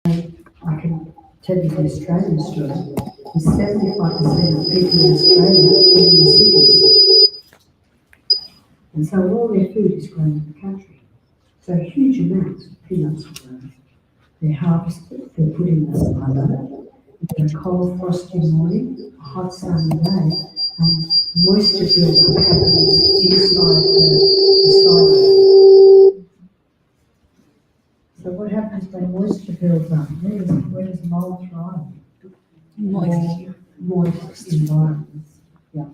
I can tell you the Australian story. Is 75% of people in Australia live in the cities. And so all their food is grown in the country. So huge amounts of peanuts are grown. They're harvested, they're put in the silo. You get a cold, frosty morning, a hot, sunny day, and moisture buildup happens inside the silo. So what happens when moisture builds up? Where does mold thrive? Moist environments. Yeah.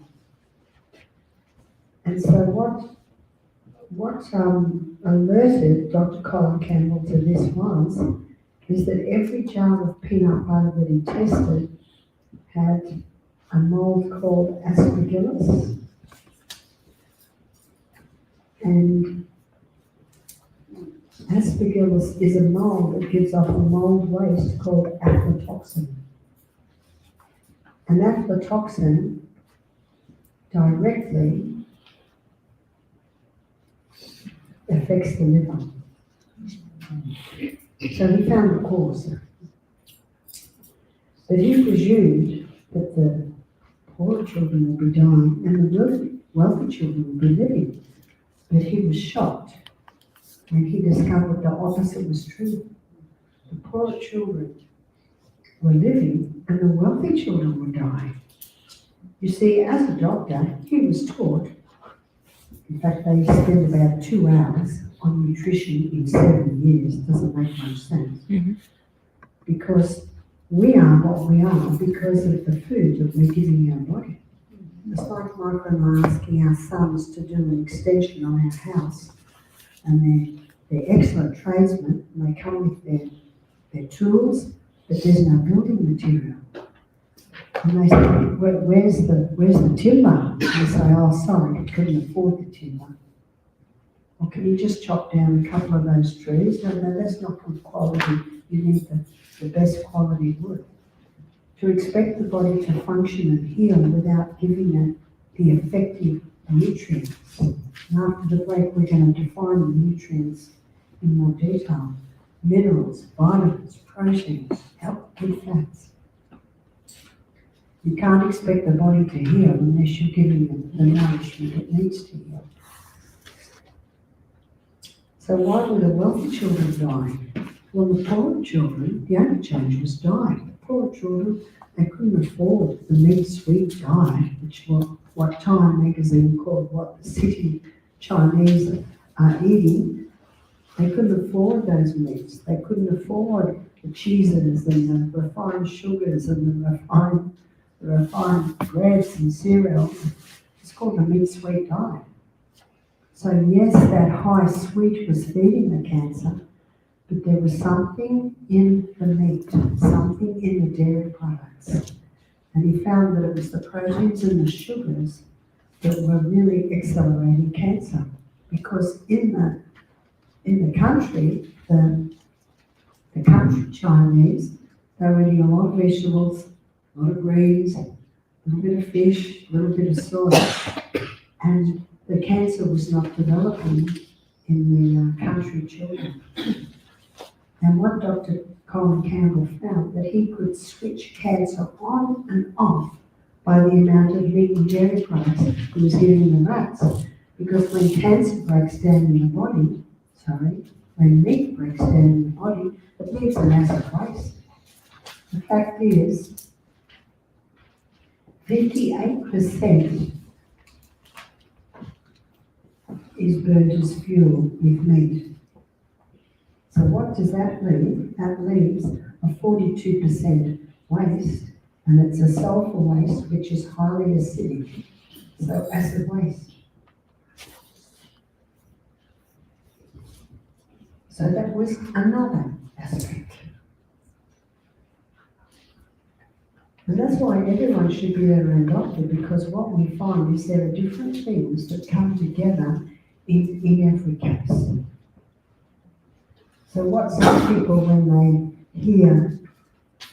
And so what alerted Dr. Colin Campbell to this is that every jar of peanut butter that he tested had a mold called Aspergillus. And Aspergillus is a mold that gives off a mold waste called aflatoxin. And aflatoxin directly affects the liver. So he found the cause. But he presumed that the poor children would be dying and the wealthy children would be living. But he was shocked when he discovered the opposite was true. The poor children were living and the wealthy children were dying. You see, as a doctor, he was taught, in fact, they spend about 2 hours on nutrition in 7 years. Doesn't make much sense. Mm-hmm. Because we are what we are because of the food that we're giving our body. It's like Michael and I asking our sons to do an extension on our house, and they're excellent tradesmen, and they come with their tools, but there's no building material. And they say, where's the timber? And they say, oh, sorry, I couldn't afford the timber. Or can you just chop down a couple of those trees? No, that's not good quality. You need the best quality wood. To expect the body to function and heal without giving it the effective nutrients. And after the break, we're going to define the nutrients in more detail. Minerals, vitamins, proteins, good fats. You can't expect the body to heal unless you're giving it the nourishment it needs to heal. So why were the wealthy children dying? Well, the poorer children, the only change was diet. The poorer children, they couldn't afford the meat sweet diet, which what Time magazine called what the city Chinese are eating. They couldn't afford those meats. They couldn't afford the cheeses and the refined sugars and the refined breads and cereals. It's called the meat sweet diet. So yes, that high sweet was feeding the cancer, but there was something in the meat, something in the dairy products. And he found that it was the proteins and the sugars that were really accelerating cancer. Because in the country, the country Chinese, they were eating a lot of vegetables, a lot of greens, a little bit of fish, a little bit of soy. And the cancer was not developing in the country children. And what Dr. Colin Campbell found, that he could switch cancer on and off by the amount of meat and dairy products he was giving the rats. Because when cancer breaks down in the body, when meat breaks down in the body, it leaves a massive waste. The fact is, 58% is burnt as fuel with meat. So what does that leave? That leaves a 42% waste, and it's a sulfur waste which is highly acidic. So acid waste. So that was another aspect. And that's why everyone should be their own doctor, because what we find is there are different things that come together in every case. So what some people, when they hear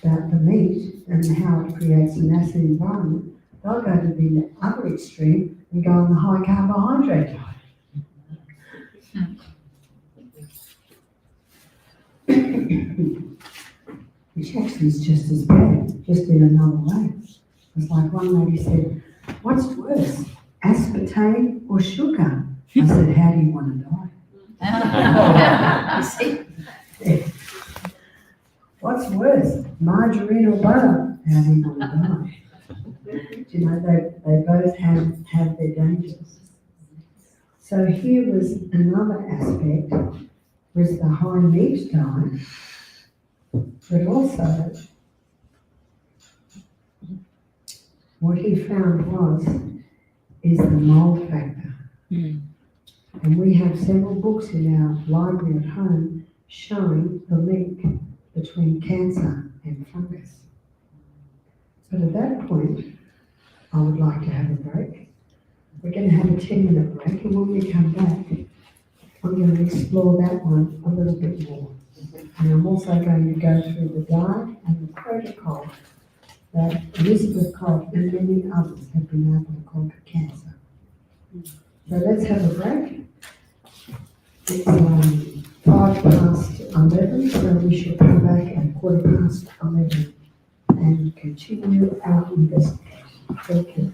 about the meat and how it creates an acid environment, they'll go to the other extreme and go on the high carbohydrate diet. which actually is just as bad, just in another way. It's like one lady said, what's worse, aspartame or sugar? I said, how do you want to die? You see? What's worse, margarine or butter? How do you want to die? You know, they both have their dangers. So here was another aspect, was the high meat diet, but also what he found is the mold factor. And we have several books in our library at home showing the link between cancer and fungus. But at that point, I would like to have a break. We're going to have a 10-minute break, and when we come back, I'm going to explore that one a little bit more. And I'm also going to go through the diet and the protocol that Elizabeth Cobb and many others have been able to conquer cancer. So let's have a break. It's 11:05, so we should come back at 11:15 and continue our investigation. Thank you.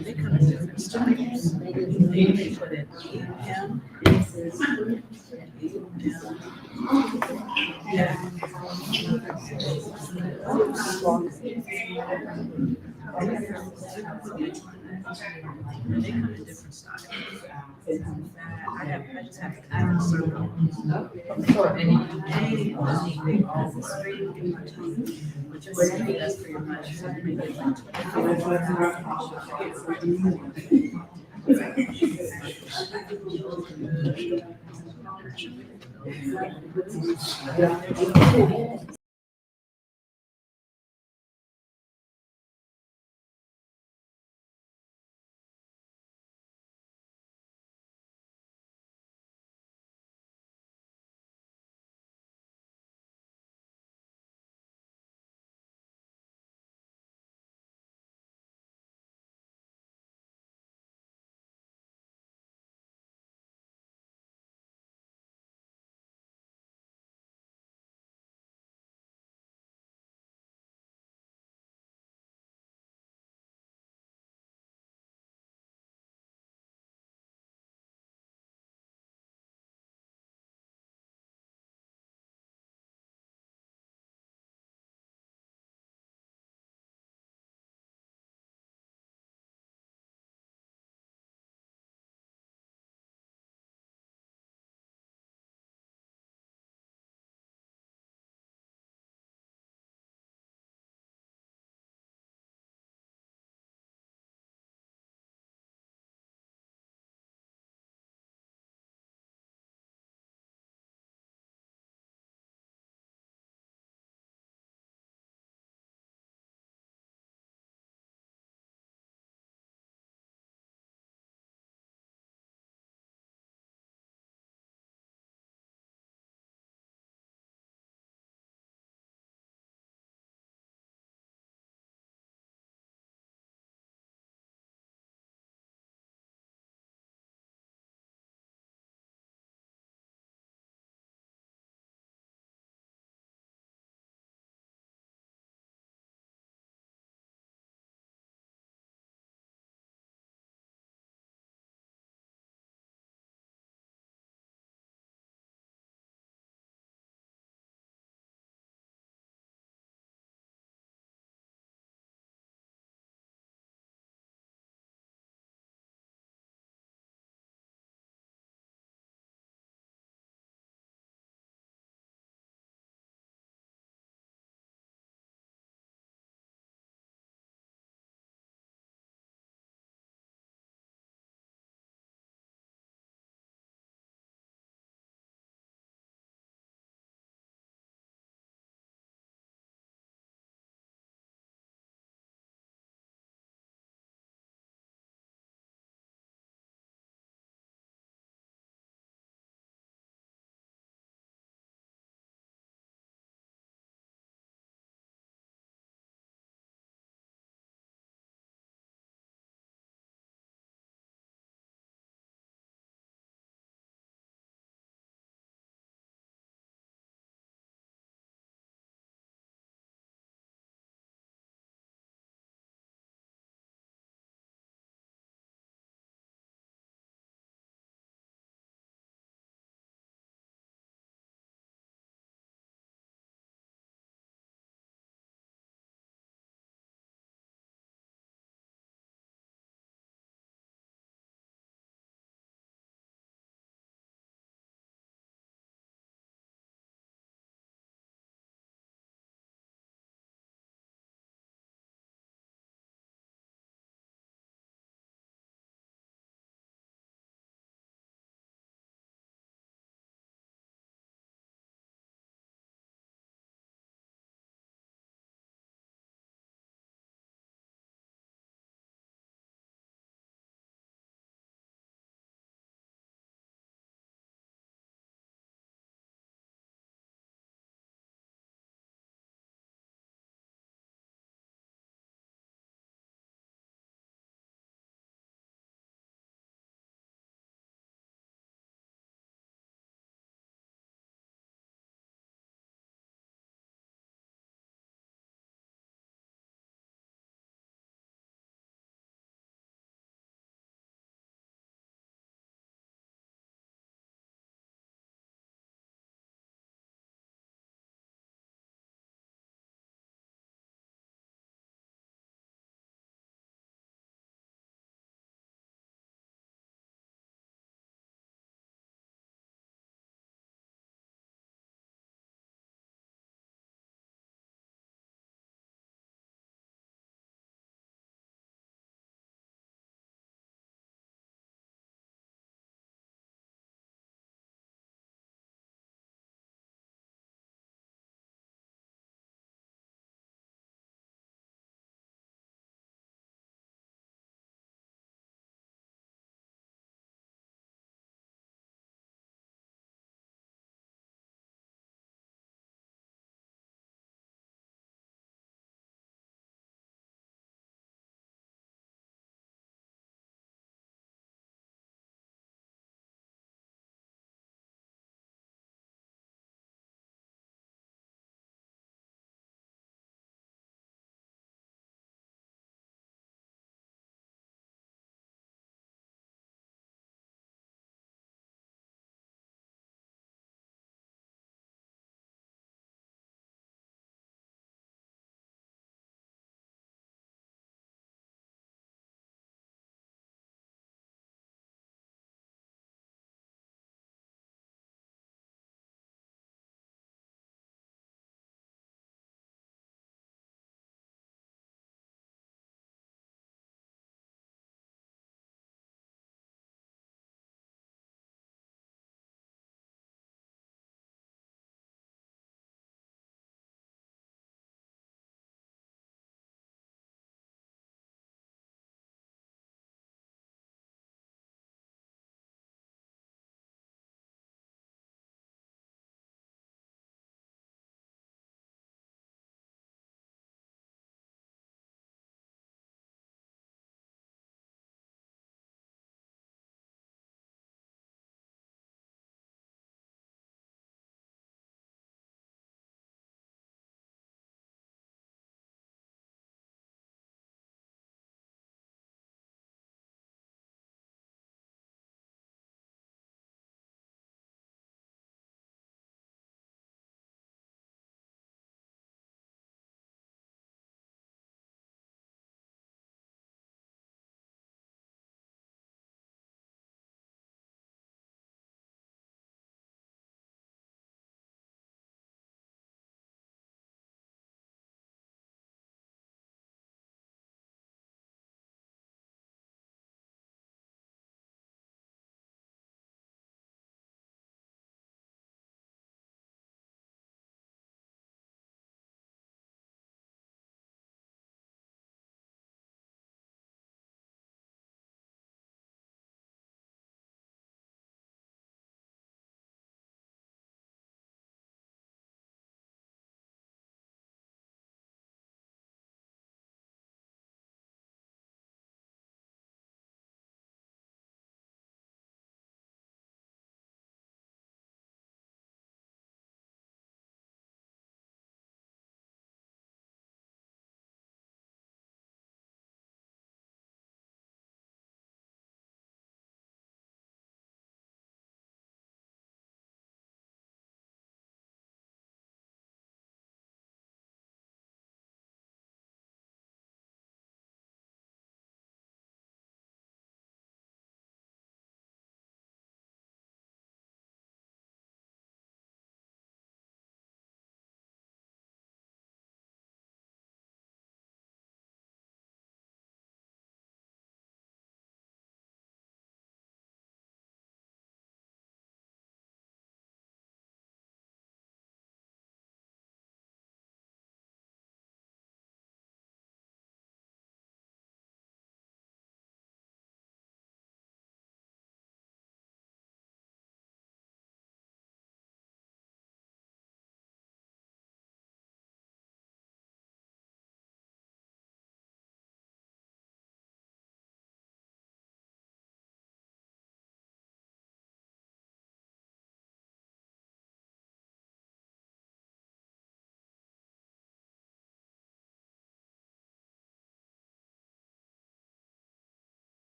They come in different styles. They put in EM, yeah. And they come in different styles. I just have to kind of circle. They all straight in my tongue, which is that's pretty much so you make it like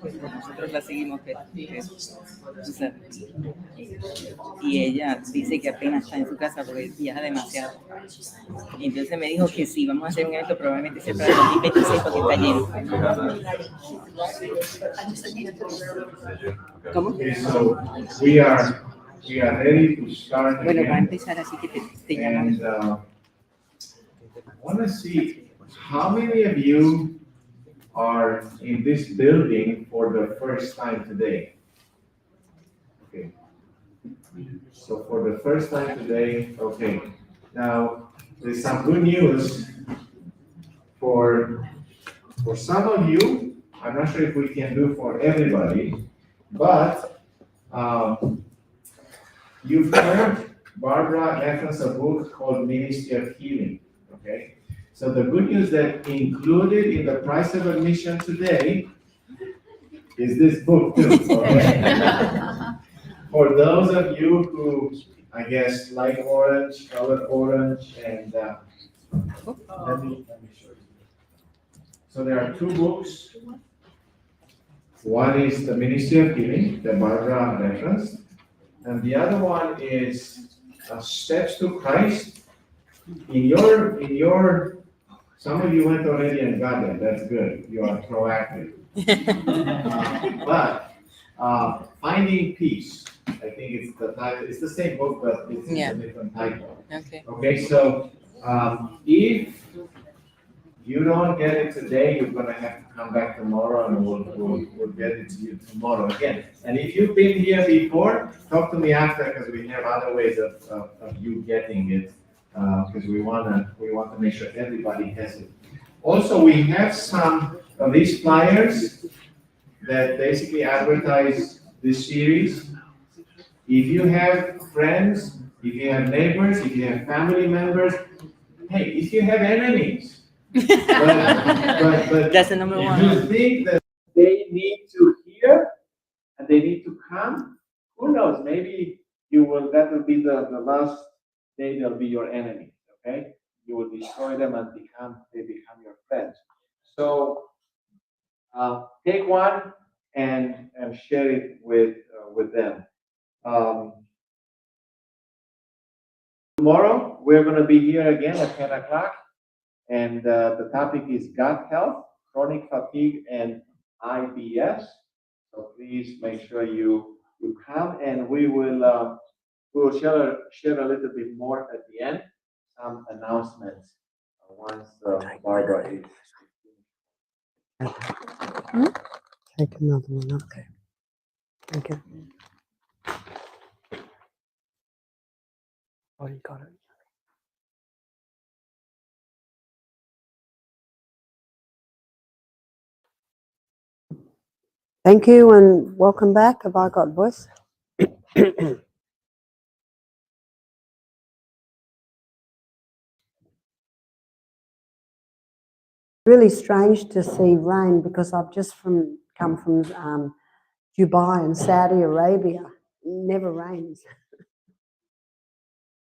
pues nosotros la seguimos, tú sabes. Y ella dice que apenas está en su casa porque viaja demasiado. Y entonces me dijo que si vamos a hacer un evento probablemente sea para el 2026 porque está lleno. ¿Cómo? Okay, so we are ready to start Bueno, va a again. empezar así que te llaman. And I want to see how many of you are in this building for the first time today. Okay. So for the first time today, okay. Now, there's some good news for some of you. I'm not sure if we can do for everybody, but you've heard Barbara reference a book called Ministry of Healing, okay? So the good news that included in the price of admission today is this book too, okay? For those of you who, I guess, like orange, color orange, and let me show you. So there are two books. One is the Ministry of Healing that Barbara referenced, and the other one is Steps to Christ. In your, some of you went already and got it. That's good. You are proactive. But Finding Peace, I think it's the title. It's the same book, but it's a different title. Okay. Okay, so if you don't get it today, you're gonna have to come back tomorrow and we'll get it to you tomorrow again. And if you've been here before, talk to me after because we have other ways of you getting it. Because we want to make sure everybody has it. Also, we have some of these flyers that basically advertise this series. If you have friends, if you have neighbors, if you have family members, hey, if you have enemies, but That's the number if one. you think that they need to hear and they need to come, who knows? Maybe that will be the last day they'll be your enemy. Okay, you will destroy them and they become your friends. So take one and share it with them. Tomorrow we're going to be here again at 10 o'clock, and the topic is gut health, chronic fatigue, and IBS. So please make sure you come, and we will share a little bit more at the end. Some announcements once Barbara is. Take another one, okay. Thank you. Oh, you got it. Thank you and welcome back. Have I got voice? Really strange to see rain because I've just come from Dubai and Saudi Arabia. It never rains.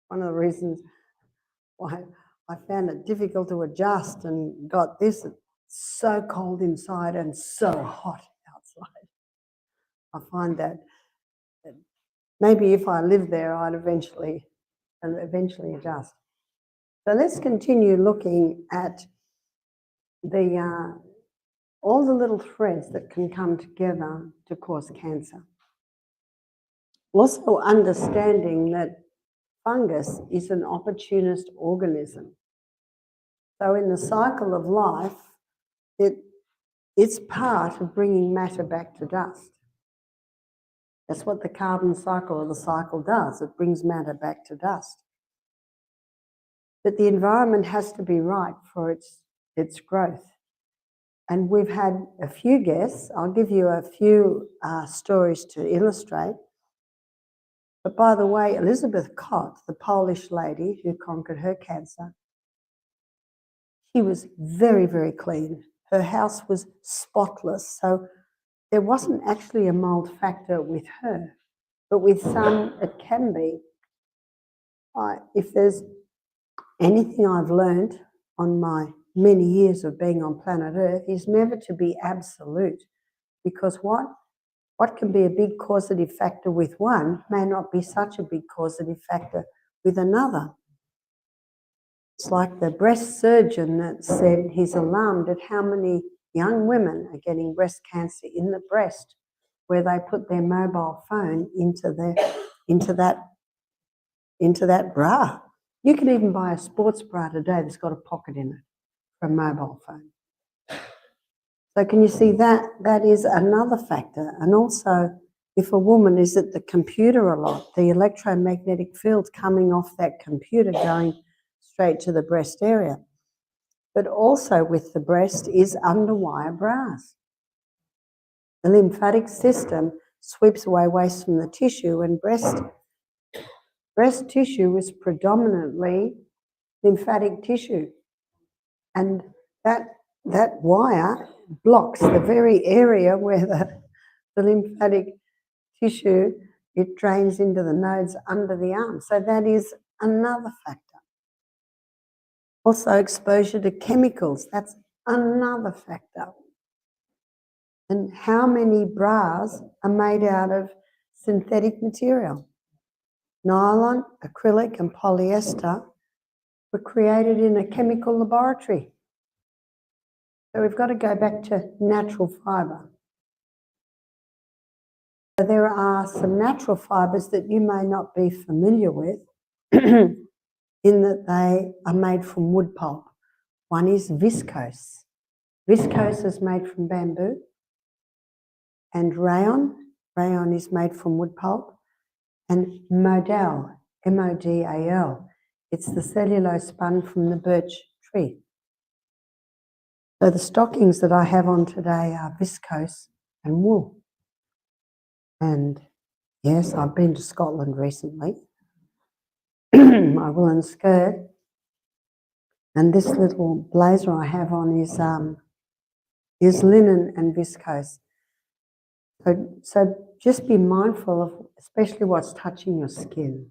One of the reasons why I found it difficult to adjust and got this. It's so cold inside and so hot outside. I find that maybe if I lived there, I'd eventually adjust. So let's continue looking at all the little threads that can come together to cause cancer. Also understanding that fungus is an opportunist organism. So in the cycle of life, it's part of bringing matter back to dust. That's what the carbon cycle or the cycle does. It brings matter back to dust. But the environment has to be right for its growth. And we've had a few guests. I'll give you a few stories to illustrate. But by the way, Elizabeth Kott, the Polish lady who conquered her cancer, she was very, very clean. Her house was spotless. So there wasn't actually a mold factor with her. But with some, it can be. If there's anything I've learned on my many years of being on planet Earth is never to be absolute. because what can be a big causative factor with one may not be such a big causative factor with another. It's like the breast surgeon that said he's alarmed at how many young women are getting breast cancer in the breast, where they put their mobile phone into that bra. You can even buy a sports bra today that's got a pocket in it for a mobile phone. So can you see that? That is another factor. And also, if a woman is at the computer a lot, the electromagnetic field coming off that computer going straight to the breast area. But also with the breast is underwire bras. The lymphatic system sweeps away waste from the tissue, and breast tissue is predominantly lymphatic tissue. And that wire blocks the very area where the lymphatic tissue, it drains into the nodes under the arm. So that is another factor. Also, exposure to chemicals, that's another factor. And how many bras are made out of synthetic material? Nylon, acrylic, and polyester were created in a chemical laboratory. So we've got to go back to natural fibre. So there are some natural fibres that you may not be familiar with in that they are made from wood pulp. One is viscose. Viscose is made from bamboo. And rayon is made from wood pulp. And modal, M-O-D-A-L, it's the cellulose spun from the birch tree. So the stockings that I have on today are viscose and wool. And yes, I've been to Scotland recently. My woolen skirt. And this little blazer I have on is linen and viscose. So just be mindful of especially what's touching your skin.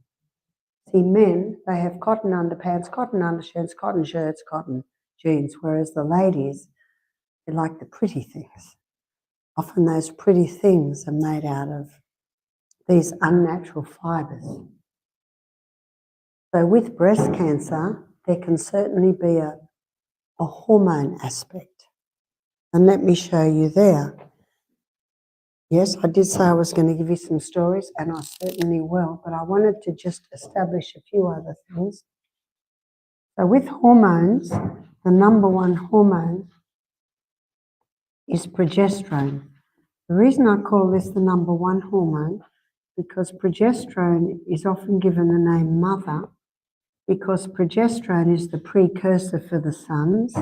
See, men, they have cotton underpants, cotton undershirts, cotton shirts, cotton jeans, whereas the ladies, they like the pretty things. Often those pretty things are made out of these unnatural fibres. So with breast cancer, there can certainly be a hormone aspect. And let me show you there. Yes, I did say I was going to give you some stories, and I certainly will, but I wanted to just establish a few other things. So with hormones, the number one hormone is progesterone. The reason I call this the number one hormone, because progesterone is often given the name mother, because progesterone is the precursor for the sons.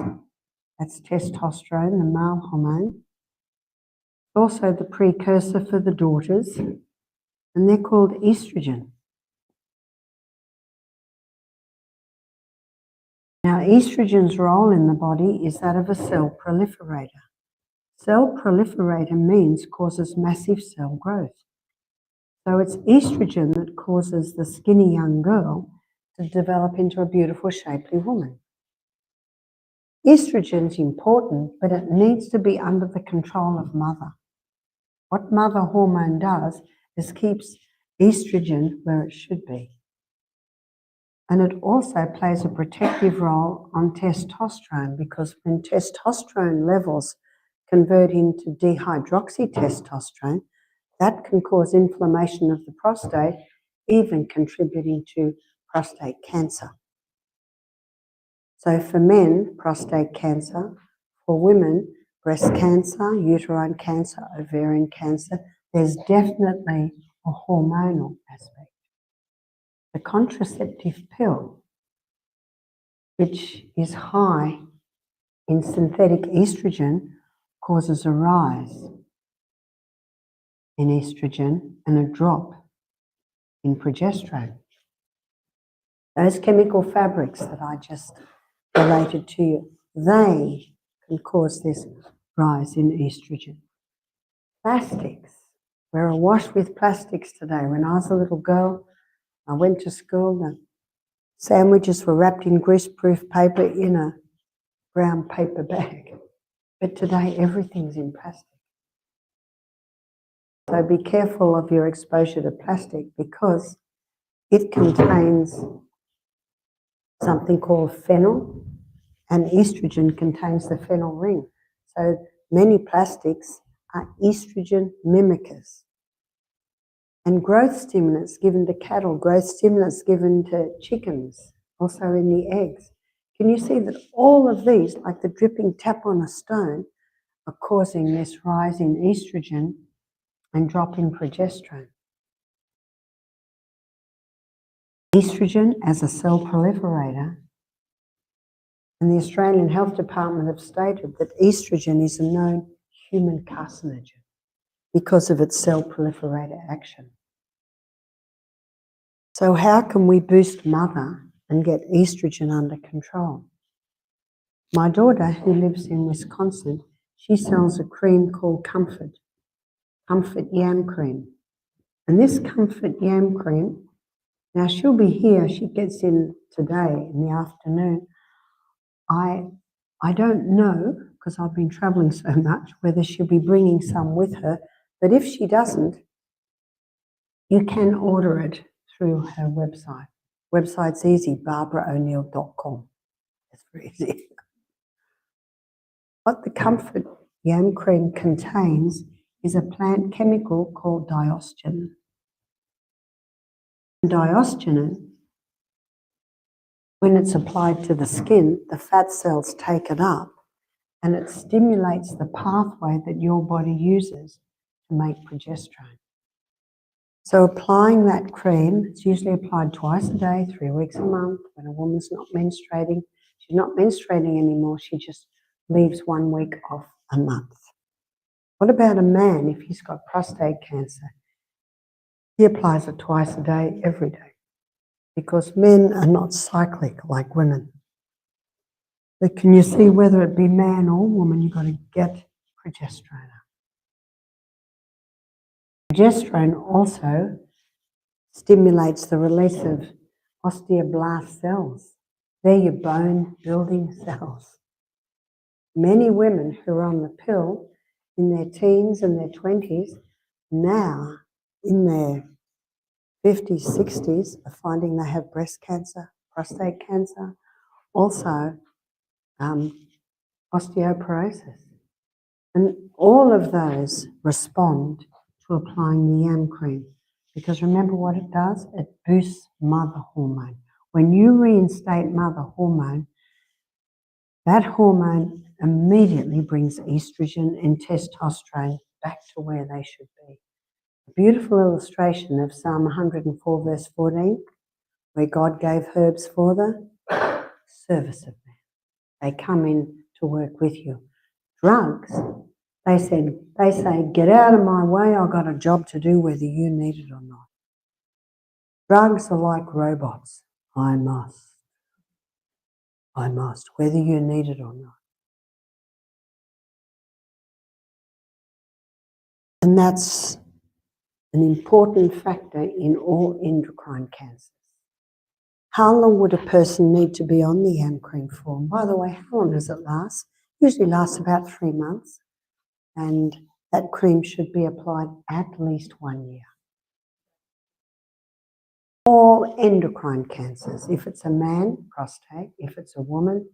That's testosterone, the male hormone. Also the precursor for the daughters, and they're called estrogen. Now, estrogen's role in the body is that of a cell proliferator. Cell proliferator means causes massive cell growth. So it's estrogen that causes the skinny young girl to develop into a beautiful, shapely woman. Estrogen's important, but it needs to be under the control of mother. What mother hormone does is keeps estrogen where it should be. And it also plays a protective role on testosterone, because when testosterone levels convert into dehydroxytestosterone, that can cause inflammation of the prostate, even contributing to prostate cancer. So for men, prostate cancer. For women, breast cancer, uterine cancer, ovarian cancer. There's definitely a hormonal aspect. The contraceptive pill, which is high in synthetic estrogen, causes a rise in estrogen and a drop in progesterone. Those chemical fabrics that I just related to you, they can cause this rise in estrogen. Plastics. We're awash with plastics today. When I was a little girl, I went to school, the sandwiches were wrapped in greaseproof paper in a brown paper bag. But today everything's in plastic. So be careful of your exposure to plastic because it contains something called phenol, and estrogen contains the phenol ring. So many plastics are estrogen mimickers. And growth stimulants given to cattle, growth stimulants given to chickens, also in the eggs. Can you see that all of these, like the dripping tap on a stone, are causing this rise in estrogen and drop in progesterone? Estrogen as a cell proliferator, and the Australian Health Department have stated that estrogen is a known human carcinogen because of its cell proliferator action. So how can we boost mother and get estrogen under control? My daughter, who lives in Wisconsin, she sells a cream called Comfort Yam Cream. And this Comfort Yam Cream, now she'll be here, she gets in today in the afternoon. I don't know, because I've been traveling so much, whether she'll be bringing some with her, but if she doesn't, you can order it through her website. Website's easy, barbaraoneil.com. It's very easy. What the Comfort Yam Cream contains is a plant chemical called diosgenin. Diosgenin, when it's applied to the skin, the fat cells take it up and it stimulates the pathway that your body uses to make progesterone. So applying that cream, it's usually applied twice a day, 3 weeks a month, when a woman's not menstruating. She's not menstruating anymore, she just leaves 1 week off a month. What about a man if he's got prostate cancer? He applies it twice a day, every day, because men are not cyclic like women. But can you see, whether it be man or woman, you've got to get progesterone up. Progesterone also stimulates the release of osteoblast cells. They're your bone building cells. Many women who are on the pill in their teens and their 20s, now in their 50s, 60s, are finding they have breast cancer, prostate cancer, also osteoporosis. And all of those respond to applying the yam cream. Because remember what it does? It boosts mother hormone. When you reinstate mother hormone, that hormone immediately brings estrogen and testosterone back to where they should be. A beautiful illustration of Psalm 104 verse 14, where God gave herbs for the service of man. They come in to work with you. Drugs, they say, get out of my way, I've got a job to do whether you need it or not. Drugs are like robots. I must, whether you need it or not. And that's an important factor in all endocrine cancers. How long would a person need to be on the yam cream for? And by the way, how long does it last? Usually lasts about 3 months. And that cream should be applied at least 1 year. All endocrine cancers, if it's a man, prostate, if it's a woman,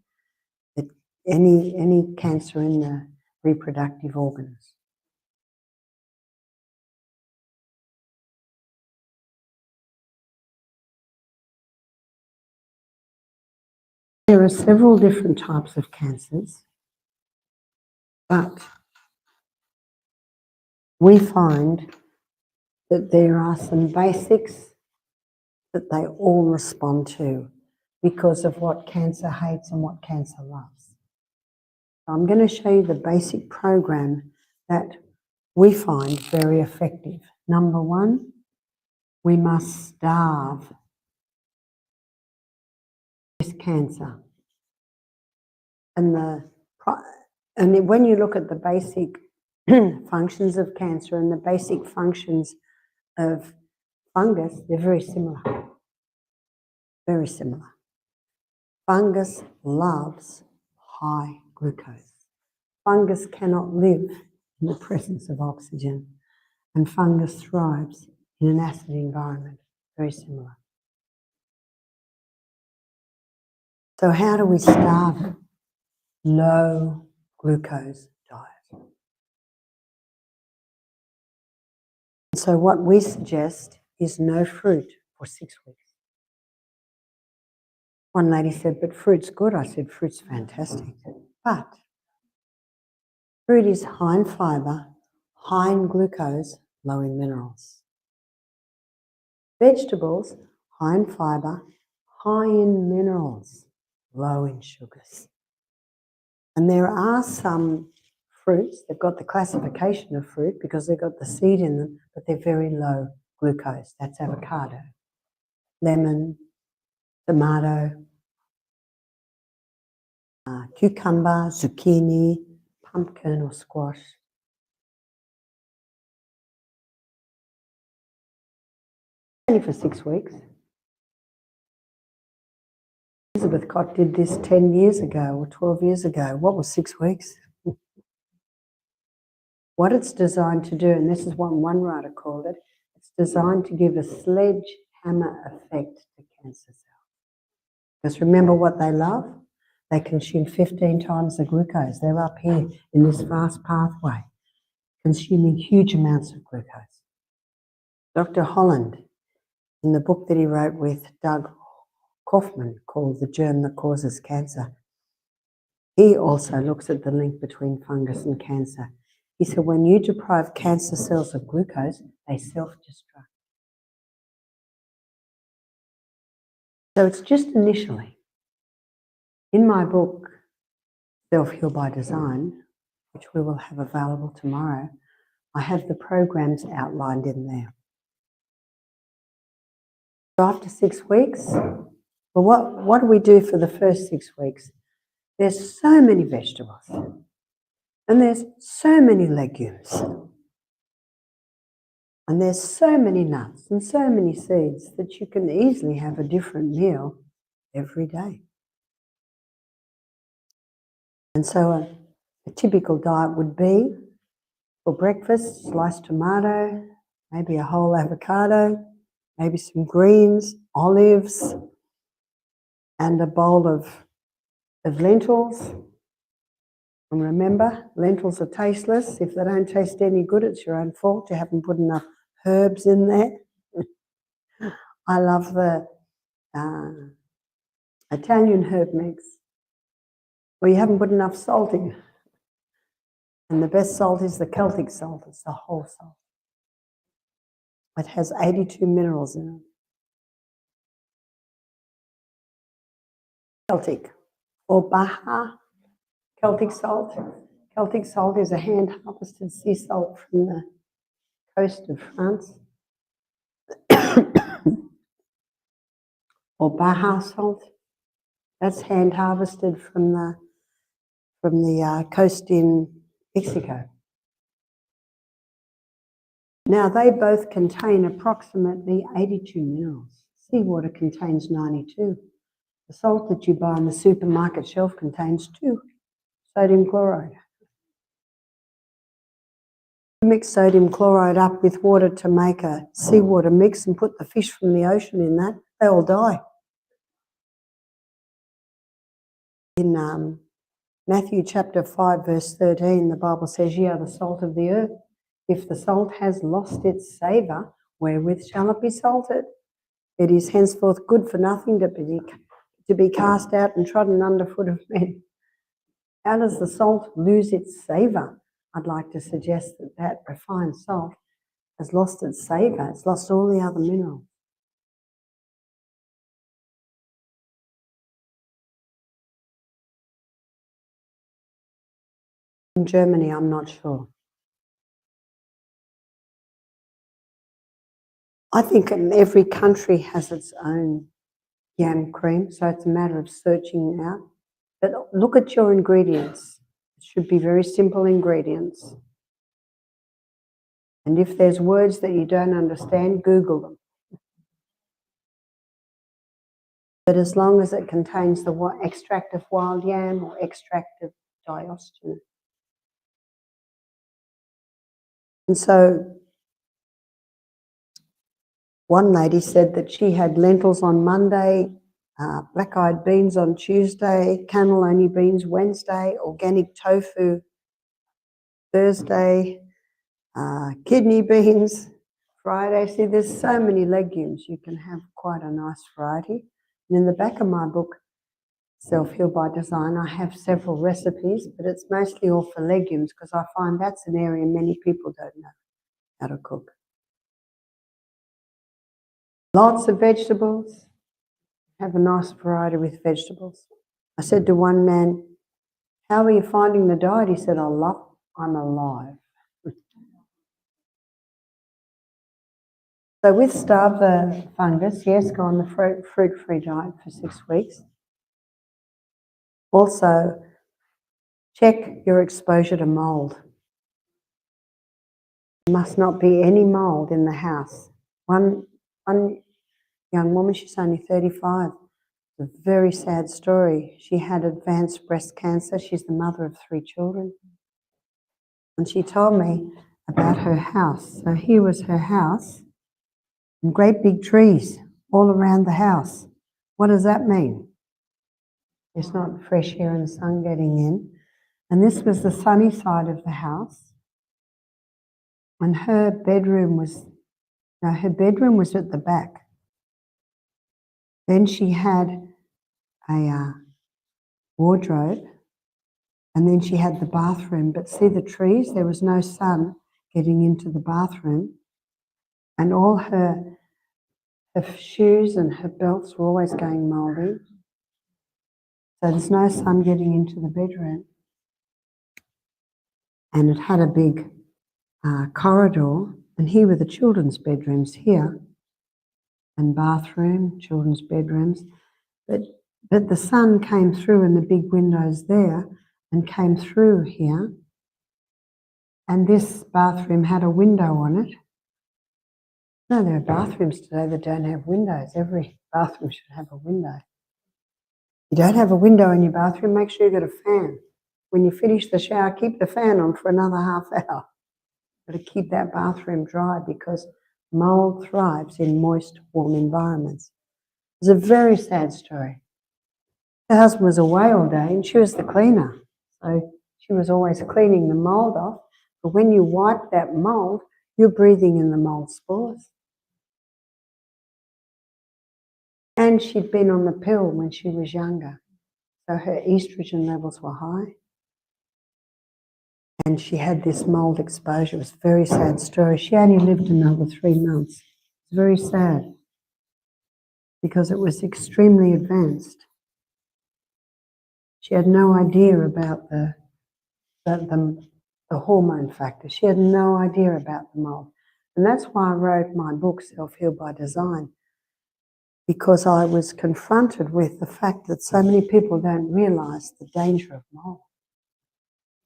any cancer in the reproductive organs. There are several different types of cancers, but we find that there are some basics that they all respond to because of what cancer hates and what cancer loves. So I'm going to show you the basic program that we find very effective. Number one, we must starve this cancer. And when you look at the basic functions of cancer and the basic functions of fungus, they're very similar. Very similar. Fungus loves high glucose. Fungus cannot live in the presence of oxygen. And fungus thrives in an acid environment, very similar. So how do we starve a low glucose diet? So what we suggest is no fruit for 6 weeks. One lady said, but fruit's good. I said, fruit's fantastic. But fruit is high in fibre, high in glucose, low in minerals. Vegetables, high in fibre, high in minerals, low in sugars. And there are some fruits, they've got the classification of fruit because they've got the seed in them, but they're very low glucose. That's avocado, lemon, tomato, cucumber, zucchini, pumpkin or squash. Only for 6 weeks. Elizabeth Cott did this 10 years ago or 12 years ago. What was 6 weeks? What it's designed to do, and this is what one writer called it, it's designed to give a sledgehammer effect to cancer cells. Because remember what they love? They consume 15 times the glucose. They're up here in this vast pathway, consuming huge amounts of glucose. Dr. Holland, in the book that he wrote with Doug Kaufman called The Germ That Causes Cancer, he also looks at the link between fungus and cancer. He said when you deprive cancer cells of glucose, they self-destruct. So it's just initially. In my book, Self-Heal by Design, which we will have available tomorrow, I have the programs outlined in there. So after 6 weeks, well, what do we do for the first 6 weeks? There's so many vegetables, and there's so many legumes, and there's so many nuts and so many seeds that you can easily have a different meal every day. And so a typical diet would be, for breakfast, sliced tomato, maybe a whole avocado, maybe some greens, olives, and a bowl of lentils. And remember, lentils are tasteless. If they don't taste any good, it's your own fault. You haven't put enough herbs in there. I love the Italian herb mix, where you haven't put enough salt in. And the best salt is the Celtic salt. It's the whole salt. It has 82 minerals in it. Celtic or Baja Celtic salt. Celtic salt is a hand-harvested sea salt from the coast of France. Or Baja salt. That's hand-harvested from the coast in Mexico. Now, they both contain approximately 82 minerals. Seawater contains 92. The salt that you buy on the supermarket shelf contains 2, sodium chloride. You mix sodium chloride up with water to make a seawater mix and put the fish from the ocean in that, they all die. In Matthew chapter 5, verse 13, the Bible says, "Ye are the salt of the earth. If the salt has lost its savour, wherewith shall it be salted? It is henceforth good for nothing to be cast out and trodden underfoot of men." How does the salt lose its savour? I'd like to suggest that refined salt has lost its savour. It's lost all the other minerals. In Germany, I'm not sure. I think every country has its own yam cream, so it's a matter of searching out. But look at your ingredients. It should be very simple ingredients. And if there's words that you don't understand, Google them. But as long as it contains the extract of wild yam or extract of diostin. And so One lady said that she had lentils on Monday, black-eyed beans on Tuesday, cannelloni beans Wednesday, organic tofu Thursday, kidney beans Friday. See, there's so many legumes. You can have quite a nice variety. And in the back of my book, Self-Heal by Design, I have several recipes, but it's mostly all for legumes because I find that's an area many people don't know how to cook. Lots of vegetables. Have a nice variety with vegetables. I said to one man, "How are you finding the diet?" He said, "I'm alive." So with starve the fungus, yes, go on the fruit-free diet for 6 weeks. Also, check your exposure to mold. There must not be any mold in the house. One young woman, she's only 35, a very sad story. She had advanced breast cancer. She's the mother of 3 children. And she told me about her house. So here was her house, and great big trees all around the house. What does that mean? There's not fresh air and sun getting in. And this was the sunny side of the house. And her bedroom was at the back. Then she had a wardrobe, and then she had the bathroom. But see the trees? There was no sun getting into the bathroom. And all her shoes and her belts were always going mouldy. So there's no sun getting into the bedroom. And it had a big corridor, and here were the children's bedrooms here, and bathroom, children's bedrooms. But the sun came through in the big windows there and came through here. And this bathroom had a window on it. No, there are bathrooms today that don't have windows. Every bathroom should have a window. You don't have a window in your bathroom, make sure you've got a fan. When you finish the shower, keep the fan on for another half hour. Got to keep that bathroom dry because mold thrives in moist, warm environments. It's a very sad story. Her husband was away all day and she was the cleaner. So she was always cleaning the mold off. But when you wipe that mold, you're breathing in the mold spores. And she'd been on the pill when she was younger. So her estrogen levels were high. And she had this mold exposure. It was a very sad story. She only lived another 3 months. It's very sad because it was extremely advanced. She had no idea about the hormone factor. She had no idea about the mold. And that's why I wrote my book, Self-Heal by Design, because I was confronted with the fact that so many people don't realise the danger of mold.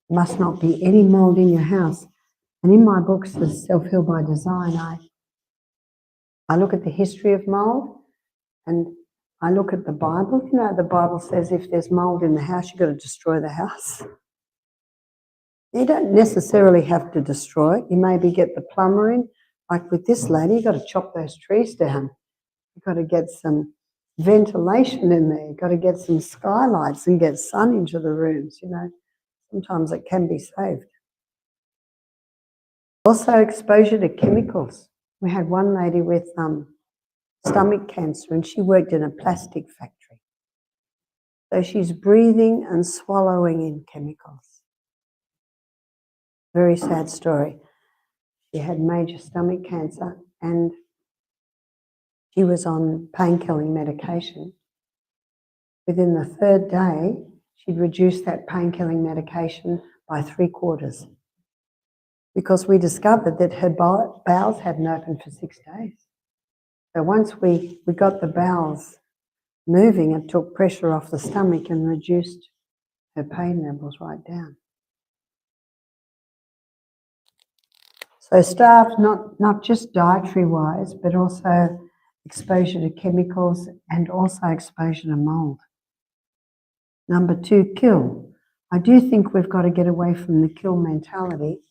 There must not be any mold in your house. And in my book, Self-Heal by Design, I look at the history of mold and I look at the Bible. You know, the Bible says if there's mold in the house, you've got to destroy the house. You don't necessarily have to destroy it. You maybe get the plumber in. Like with this lady, you've got to chop those trees down. You've got to get some ventilation in there. You've got to get some skylights and get sun into the rooms, you know. Sometimes it can be saved. Also, exposure to chemicals. We had one lady with stomach cancer and she worked in a plastic factory. So she's breathing and swallowing in chemicals. Very sad story. She had major stomach cancer and she was on pain-killing medication. Within the 3rd day, she'd reduced that pain-killing medication by 3/4 because we discovered that her bowels hadn't opened for 6 days. So once we got the bowels moving, it took pressure off the stomach and reduced her pain levels right down. So starve, not just dietary-wise, but also exposure to chemicals and also exposure to mold. Number 2, kill. I do think we've got to get away from the kill mentality.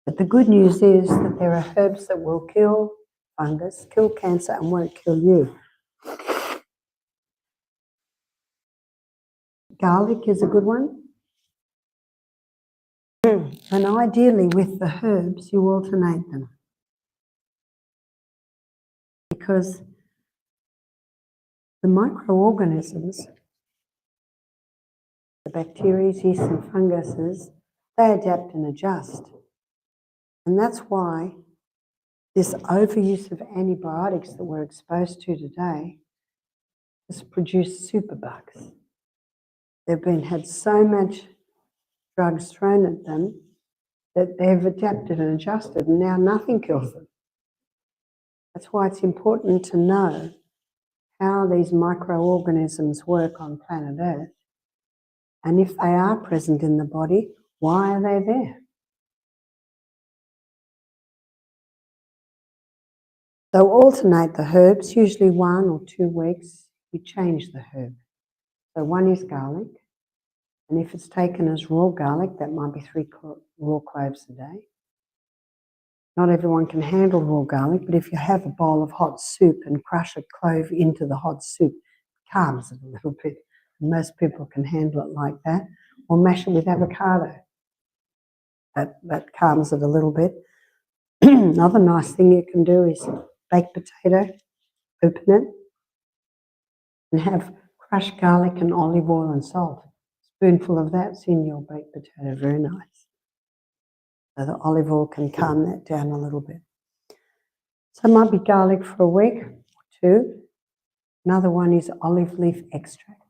But the good news is that there are herbs that will kill, fungus, kill cancer and won't kill you. Garlic is a good one. And ideally with the herbs, you alternate them. Because the microorganisms, the bacteria, yeast and funguses, they adapt and adjust. And that's why this overuse of antibiotics that we're exposed to today has produced superbugs. They've had so much drugs thrown at them that they've adapted and adjusted, and now nothing kills them. That's why it's important to know how these microorganisms work on planet Earth, and if they are present in the body, why are they there? So alternate the herbs, usually 1 or 2 weeks, you change the herb. So one is garlic, and if it's taken as raw garlic, that might be 3 raw cloves a day. Not everyone can handle raw garlic, but if you have a bowl of hot soup and crush a clove into the hot soup, it calms it a little bit. Most people can handle it like that, or mash it with avocado. That calms it a little bit. Another nice thing you can do is baked potato, open it, and have crushed garlic and olive oil and salt. A spoonful of that's in your baked potato, very nice. So the olive oil can calm that down a little bit. So it might be garlic for a week or 2. Another one is olive leaf extract.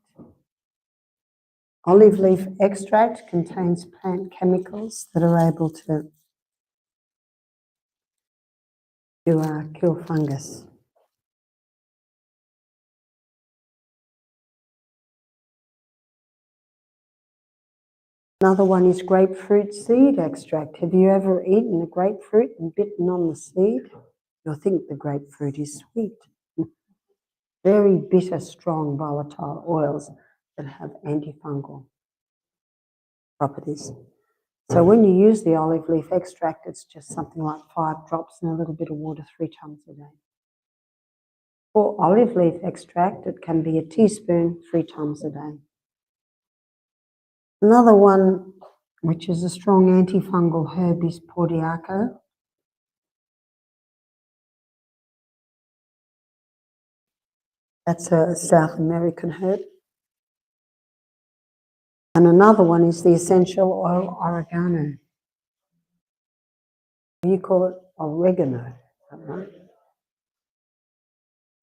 Olive leaf extract contains plant chemicals that are able to kill fungus. Another one is grapefruit seed extract. Have you ever eaten a grapefruit and bitten on the seed? You'll think the grapefruit is sweet. Very bitter, strong, volatile oils that have antifungal properties. So when you use the olive leaf extract, it's just something like 5 drops in a little bit of water 3 times a day. For olive leaf extract, it can be a teaspoon 3 times a day. Another one, which is a strong antifungal herb, is portiaco. That's a South American herb. And another one is the essential oil oregano. You call it oregano, is that right?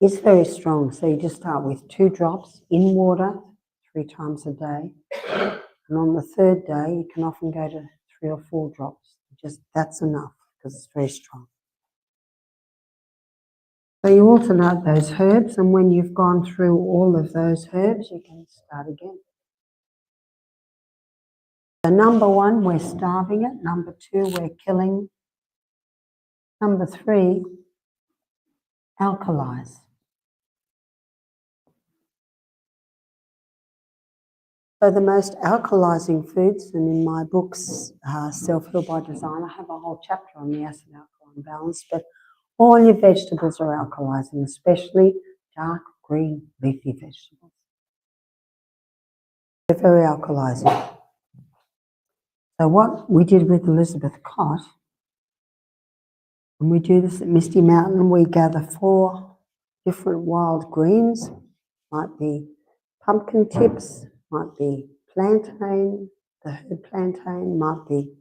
It's very strong, so you just start with 2 drops in water 3 times a day. And on the 3rd day, you can often go to 3 or 4 drops. That's enough because it's very strong. So you alternate those herbs, and when you've gone through all of those herbs, you can start again. So number 1, we're starving it. Number 2, we're killing. Number 3, alkalize. So the most alkalizing foods, and in my books, Self-Heal by Design, I have a whole chapter on the acid-alkaline balance, but all your vegetables are alkalizing, especially dark green leafy vegetables. They're very alkalizing. So what we did with Elizabeth Cott, when we do this at Misty Mountain, we gather 4 different wild greens. Might be pumpkin tips, might be plantain, the herb plantain, might be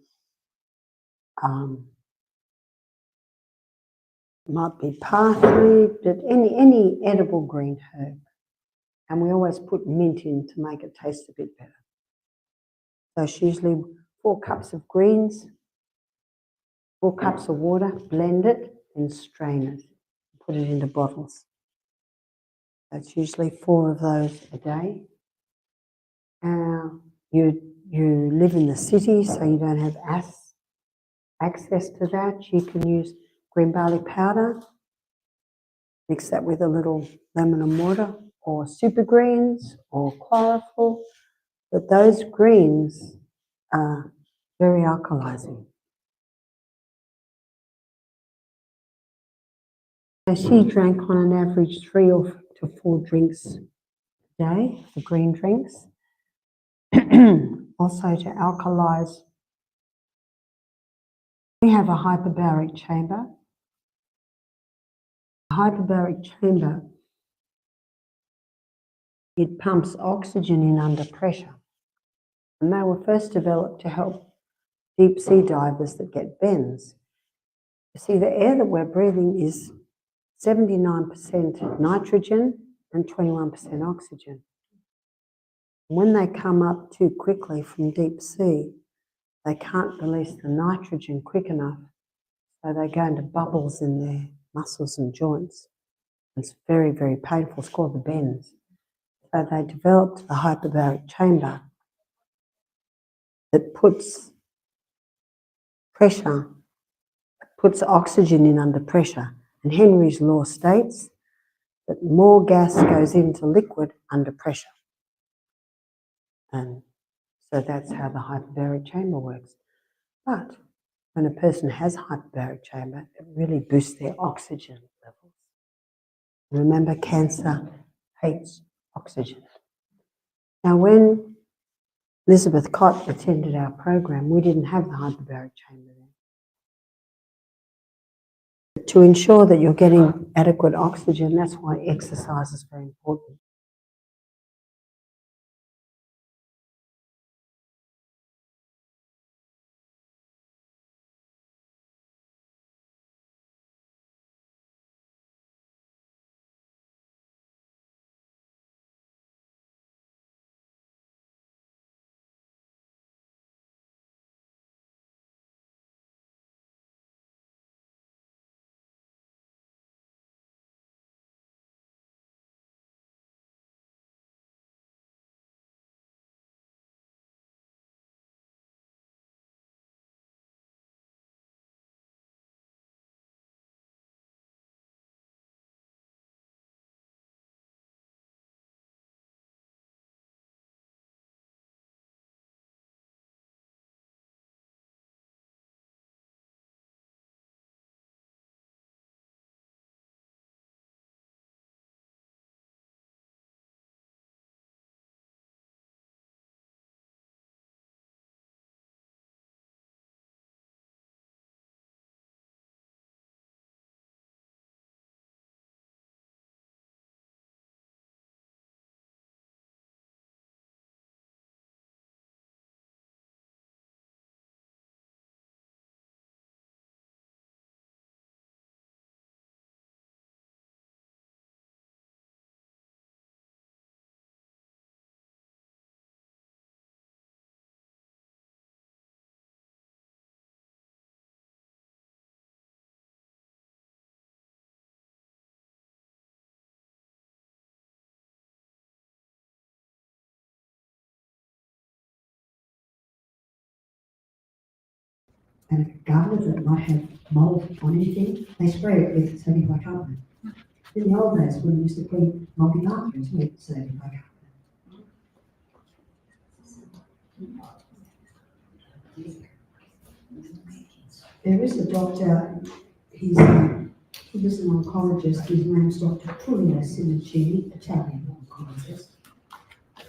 parsley, but any edible green herb. And we always put mint in to make it taste a bit better. So it's usually 4 cups of greens, 4 cups of water, blend it and strain it. Put it into bottles. That's usually 4 of those a day. You live in the city, so you don't have access to that. You can use green barley powder, mix that with a little lemon and water, or super greens, or chlorophyll. But those greens are very alkalizing. So she drank on an average 3 to 4 drinks a day, the green drinks. Also to alkalize, we have a hyperbaric chamber. A hyperbaric chamber, it pumps oxygen in under pressure. And they were first developed to help deep sea divers that get bends. You see, the air that we're breathing is 79% nitrogen and 21% oxygen. When they come up too quickly from deep sea, they can't release the nitrogen quick enough, so they go into bubbles in their muscles and joints. It's very, very painful. It's called the bends. So they developed the hyperbaric chamber that puts pressure, puts oxygen in under pressure. And Henry's law states that more gas goes into liquid under pressure. And so that's how the hyperbaric chamber works. But when a person has a hyperbaric chamber, it really boosts their oxygen levels. Remember, cancer hates oxygen. Now, when Elizabeth Cott attended our program, we didn't have the hyperbaric chamber then. But to ensure that you're getting adequate oxygen, that's why exercise is very important. And gardeners that might have mold on anything, they spray it with sodium bicarbonate. In the old days, when we used to clean multi-bathrooms with sodium bicarbonate. There is a doctor, he was an oncologist, his name's Dr. Tullio Simoncini, Italian oncologist.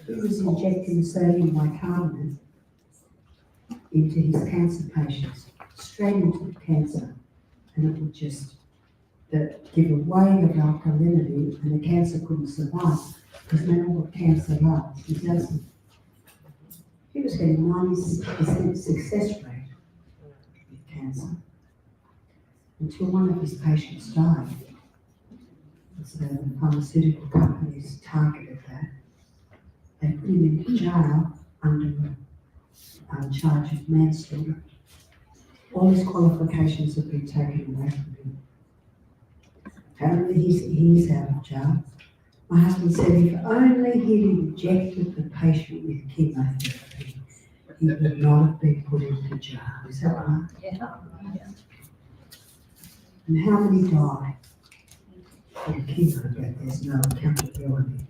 He was injecting sodium bicarbonate into his cancer patients, straight into the cancer, and it would just give a wave of alkalinity, and the cancer couldn't survive, because no matter what cancer does, it doesn't. He was getting 90% success rate with cancer, until one of his patients died. So the pharmaceutical companies targeted that. They put him into jail under a charge of manslaughter. All his qualifications have been taken away from him. Apparently he's out of jail. My husband said if only he'd injected the patient with chemotherapy, he would not have been put into jail. Is that right? Yeah. And how many die from chemo, but there's no accountability?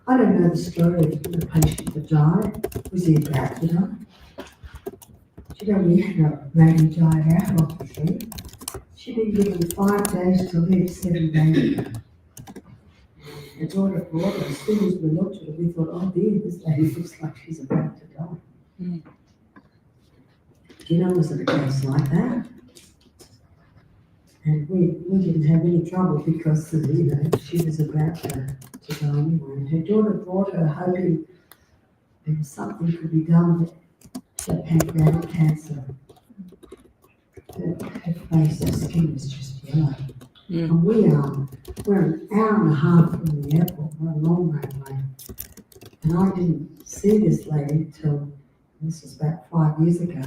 I don't know the story of the patient that died. Was he about to die? She don't really know, maybe died out of the thing. She'd been given 5 days to live 7 days ago. The daughter brought her. As soon as we looked at her, we thought, oh dear, this lady looks like she's about to die. Mm. Do you know, was it a case like that? And we didn't have any trouble because, she was about to die anyway. And her daughter brought her hoping that something could be done with her pancreatic cancer. Her face, her skin was just yellow. Mm. And we're an hour and a half from the airport, we're a long way away. And I didn't see this lady till, this was about 5 years ago,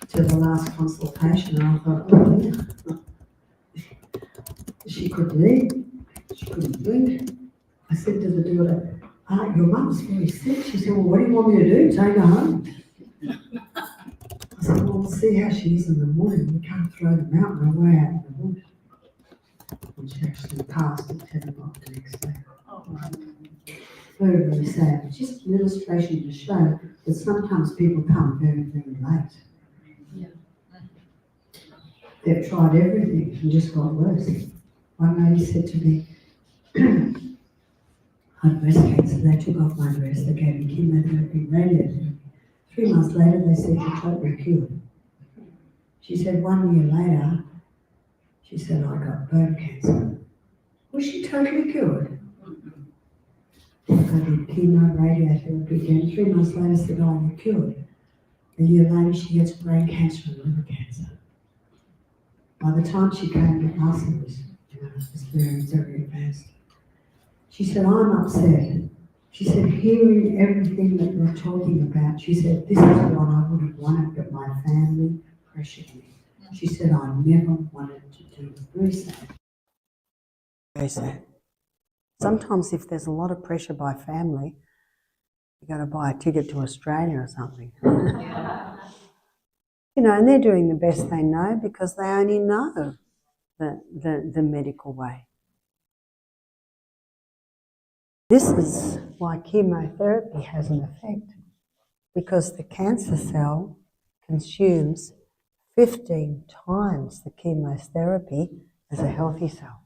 till the last consultation, and I thought, oh yeah. She could leave, she couldn't blink. I said to the daughter, your mum's very sick. She said, well, what do you want me to do, take her home? I said, well, we'll see how she is in the morning. We can't throw the mountain away out in the bush. And she actually passed at 10 o'clock the next day. Very, very sad. It's just an illustration to show that sometimes people come very, very late. They've tried everything and just got worse. One lady said to me, I had breast cancer. They took off my breast. They gave me chemotherapy, radiotherapy. 3 months later, they said, you're totally cured. She said, 1 year later, she said, I got bone cancer. Was she totally cured? I did chemo, radiotherapy again. 3 months later, said, oh, you're cured. A year later, she gets brain cancer and liver cancer. By the time she came to us, it was very, very advanced. She said, I'm upset. She said, hearing everything that you're talking about, she said, this is what I would have wanted, but my family pressured me. She said, I never wanted to do it. Very sad. Very sad. Sometimes if there's a lot of pressure by family, you've got to buy a ticket to Australia or something. And they're doing the best they know because they only know the medical way. This is why chemotherapy has an effect, because the cancer cell consumes 15 times the chemotherapy as a healthy cell.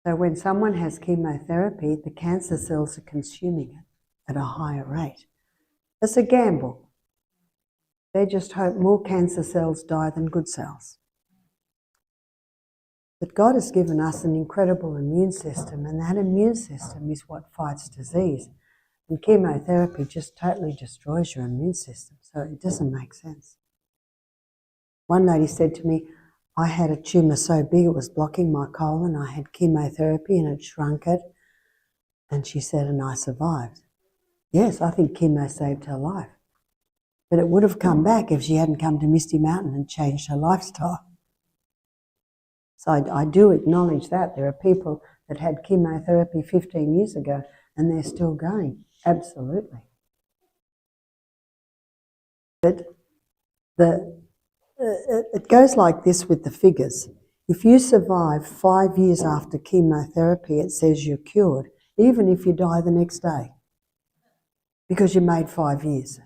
So when someone has chemotherapy, the cancer cells are consuming it at a higher rate. It's a gamble. They just hope more cancer cells die than good cells. But God has given us an incredible immune system, and that immune system is what fights disease. And chemotherapy just totally destroys your immune system, so it doesn't make sense. One lady said to me, I had a tumour so big it was blocking my colon. I had chemotherapy and it shrunk it. And she said, and I survived. Yes, I think chemo saved her life. But it would have come back if she hadn't come to Misty Mountain and changed her lifestyle. So I do acknowledge that. There are people that had chemotherapy 15 years ago and they're still going. Absolutely. But it goes like this with the figures. If you survive 5 years after chemotherapy, it says you're cured, even if you die the next day, because you made 5 years.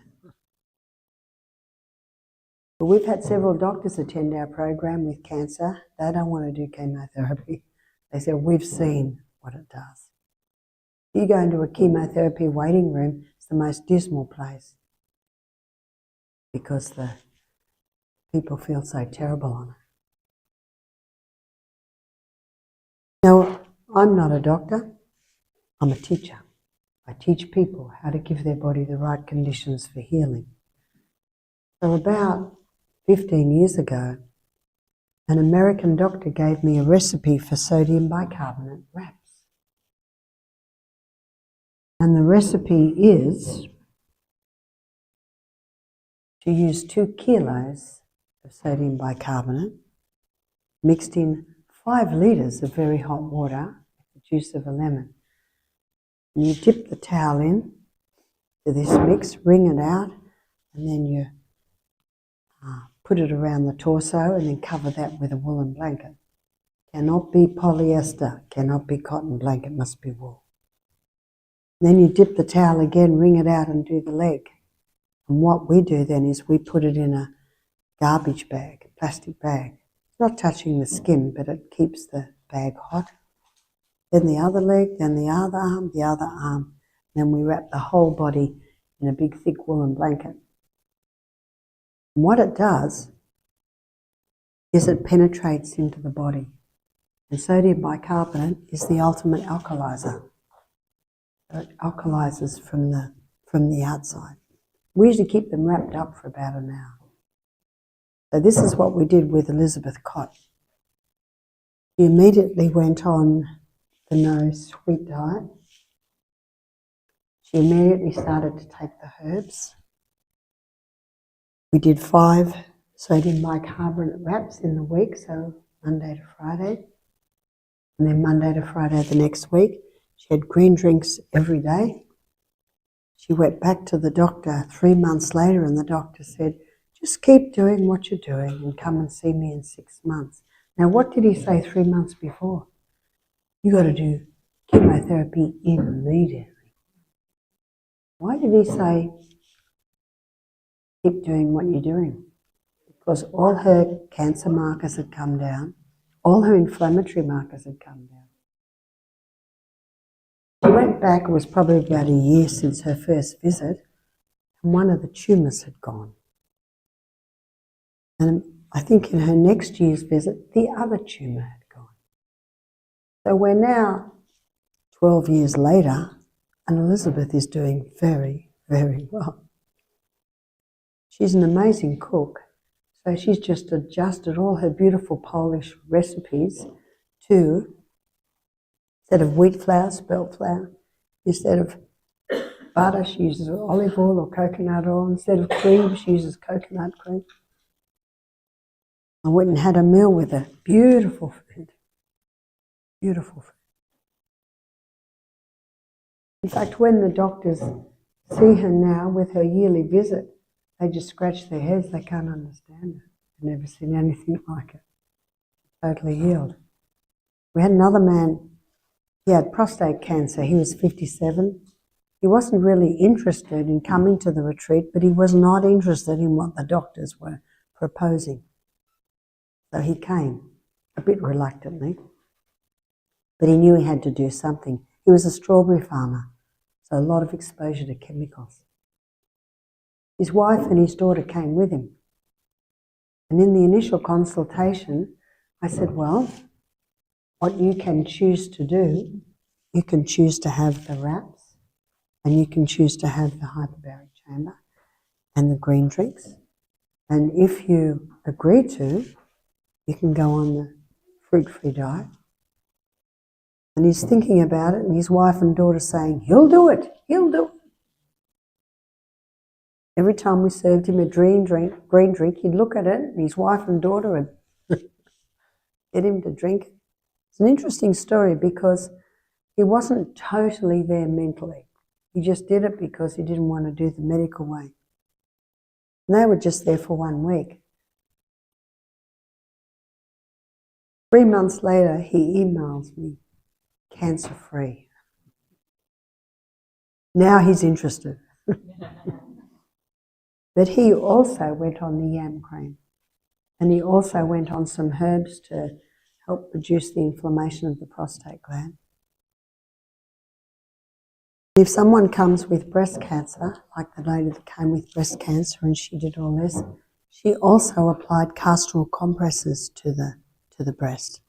But we've had several doctors attend our program with cancer. They don't want to do chemotherapy. They said, we've seen what it does. You go into a chemotherapy waiting room, it's the most dismal place because the people feel so terrible on it. Now, I'm not a doctor, I'm a teacher. I teach people how to give their body the right conditions for healing. So about 15 years ago, an American doctor gave me a recipe for sodium bicarbonate wraps. And the recipe is to use 2 kilos of sodium bicarbonate mixed in 5 litres of very hot water with the juice of a lemon. And you dip the towel in to this mix, wring it out, and then you put it around the torso and then cover that with a woolen blanket. Cannot be polyester, cannot be cotton blanket, must be wool. Then you dip the towel again, wring it out and do the leg. And what we do then is we put it in a garbage bag, plastic bag. It's not touching the skin, but it keeps the bag hot. Then the other leg, then the other arm, Then we wrap the whole body in a big thick woolen blanket. And what it does is it penetrates into the body. And sodium bicarbonate is the ultimate alkalizer. So it alkalizes from the outside. We usually keep them wrapped up for about an hour. So this is what we did with Elizabeth Cott. She immediately went on the no sweet diet. She immediately started to take the herbs. We did 5 sodium bicarbonate wraps in the week, so Monday to Friday. And then Monday to Friday the next week. She had green drinks every day. She went back to the doctor 3 months later, and the doctor said, just keep doing what you're doing and come and see me in 6 months. Now, what did he say 3 months before? You got to do chemotherapy immediately. Why did he say, keep doing what you're doing? Because all her cancer markers had come down, all her inflammatory markers had come down. She went back, it was probably about a year since her first visit, and one of the tumours had gone. And I think in her next year's visit, the other tumour had gone. So we're now 12 years later, and Elizabeth is doing very, very well. She's an amazing cook, so she's just adjusted all her beautiful Polish recipes to, instead of wheat flour, spelt flour, instead of butter, she uses olive oil or coconut oil, instead of cream, she uses coconut cream. I went and had a meal with her. Beautiful food. Beautiful food. In fact, when the doctors see her now with her yearly visit, they just scratch their heads. They can't understand it. They've never seen anything like it. Totally healed. We had another man, he had prostate cancer. He was 57. He wasn't really interested in coming to the retreat, but he was not interested in what the doctors were proposing. So he came, a bit reluctantly, but he knew he had to do something. He was a strawberry farmer, so a lot of exposure to chemicals. His wife and his daughter came with him. And in the initial consultation, I said, well, what you can choose to do, you can choose to have the wraps, and you can choose to have the hyperbaric chamber and the green drinks. And if you agree to, you can go on the fruit-free diet. And he's thinking about it, and his wife and daughter saying, he'll do it, he'll do it. Every time we served him a green drink, he'd look at it, and his wife and daughter would get him to drink it. It's an interesting story because he wasn't totally there mentally. He just did it because he didn't want to do the medical way. And they were just there for 1 week. 3 months later, he emails me, cancer-free. Now he's interested. But he also went on the yam cream. And he also went on some herbs to help reduce the inflammation of the prostate gland. If someone comes with breast cancer, like the lady that came with breast cancer and she did all this, she also applied castor oil compresses to the breast.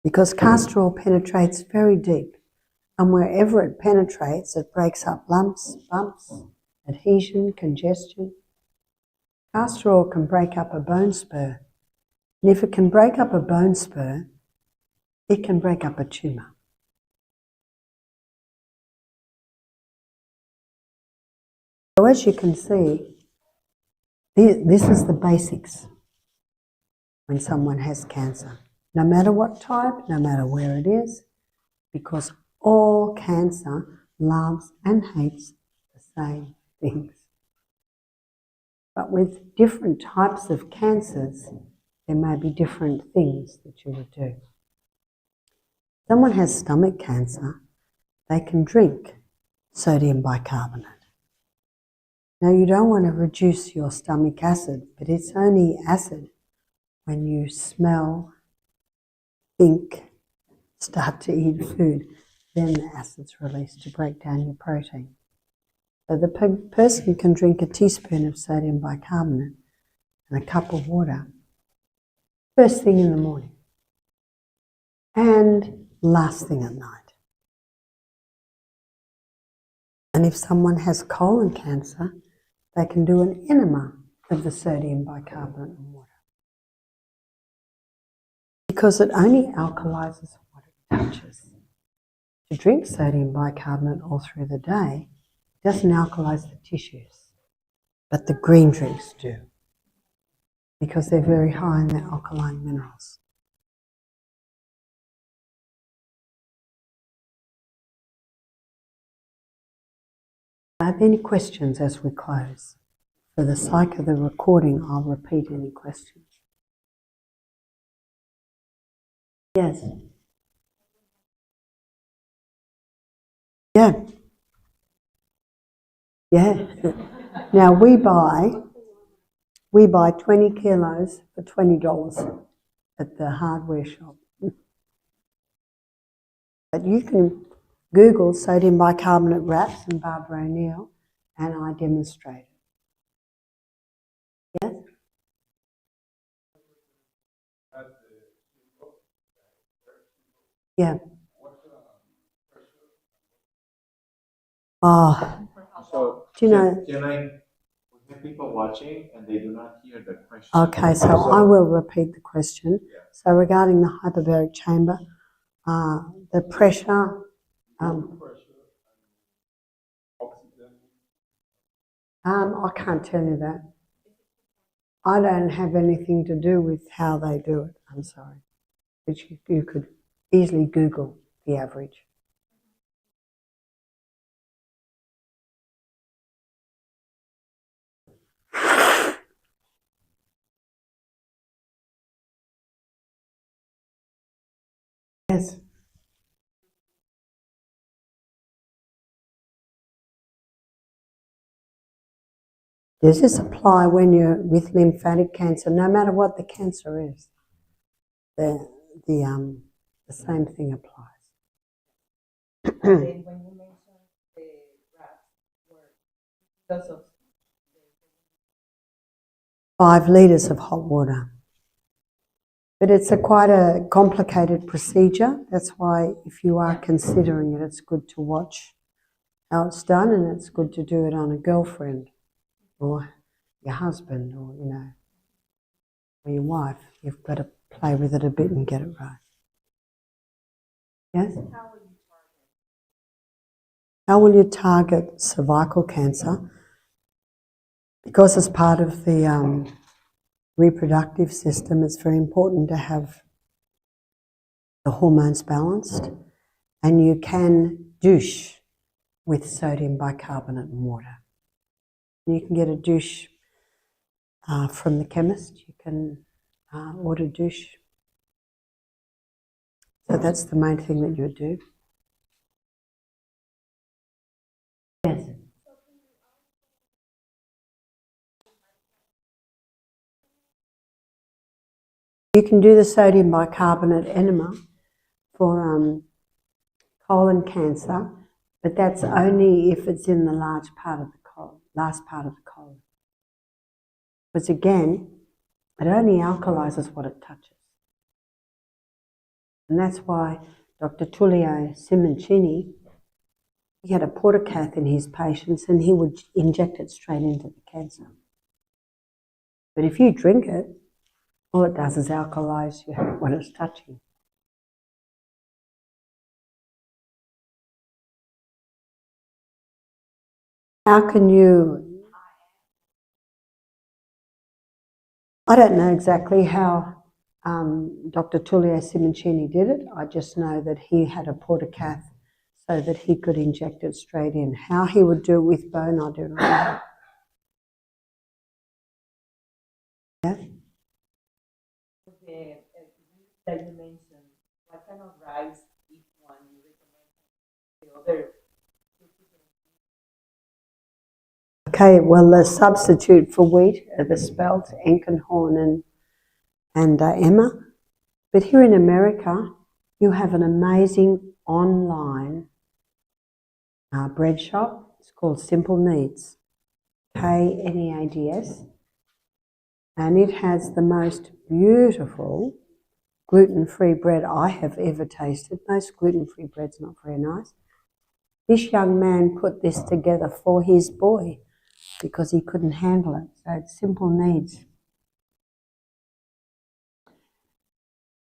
Because castor oil penetrates very deep, and wherever it penetrates, it breaks up lumps, bumps, adhesion, congestion. Castor oil can break up a bone spur. And if it can break up a bone spur, it can break up a tumour. So as you can see, this is the basics when someone has cancer. No matter what type, no matter where it is, because all cancer loves and hates the same things. But with different types of cancers, there may be different things that you would do. Someone has stomach cancer, they can drink sodium bicarbonate. Now, you don't want to reduce your stomach acid, but it's only acid when you smell, think, start to eat food, then the acid's released to break down your protein. So the person can drink a teaspoon of sodium bicarbonate and a cup of water first thing in the morning and last thing at night. And if someone has colon cancer, they can do an enema of the sodium bicarbonate and water, because it only alkalizes what it touches. To drink sodium bicarbonate all through the day doesn't alkalize the tissues, but the green drinks do, because they're very high in their alkaline minerals. Are there any questions as we close? For the sake of the recording, I'll repeat any questions. Yes. Yeah. Yeah. Now we buy 20 kilos for $20 at the hardware shop. But you can Google sodium bicarbonate wraps and Barbara O'Neill, and I demonstrate it. Yes? Yeah. Oh, So, do you know? can I, we have people watching and they do not hear the question. Okay, so I will repeat the question. Yeah. So regarding the hyperbaric chamber, the pressure, I can't tell you that. I don't have anything to do with how they do it. I'm sorry. But you could easily Google the average. Yes. Does this apply when you're with lymphatic cancer, no matter what the cancer is? The same thing applies. When you mentioned the wraps were because of 5 litres of hot water. But it's quite a complicated procedure. That's why if you are considering it, it's good to watch how it's done, and it's good to do it on a girlfriend or your husband or, or your wife. You've got to play with it a bit and get it right. Yes? How will you target cervical cancer? Because it's part of the reproductive system, it's very important to have the hormones balanced, and you can douche with sodium bicarbonate and water. You can get a douche from the chemist. You can order douche. So that's the main thing that you would do. Yes. You can do the sodium bicarbonate enema for colon cancer, but that's only if it's in the last part of the colon. Because again, it only alkalizes what it touches. And that's why Dr. Tullio Simoncini, he had a portacath in his patients and he would inject it straight into the cancer. But if you drink it, all it does is alkalize you when it's touching. How can you... I don't know exactly how Dr. Tullio Simoncini did it. I just know that he had a portacath so that he could inject it straight in. How he would do it with bone, I don't know. Yes? that you mentioned, what kind of rice, if one, you recommend the other? Okay, well, the substitute for wheat are the spelt, Enkenhorn and Emma. But here in America, you have an amazing online bread shop. It's called Simple Needs, KNEADS. And it has the most beautiful gluten-free bread I have ever tasted. Most gluten-free bread's not very nice. This young man put this together for his boy because he couldn't handle it. So it's Simple Needs.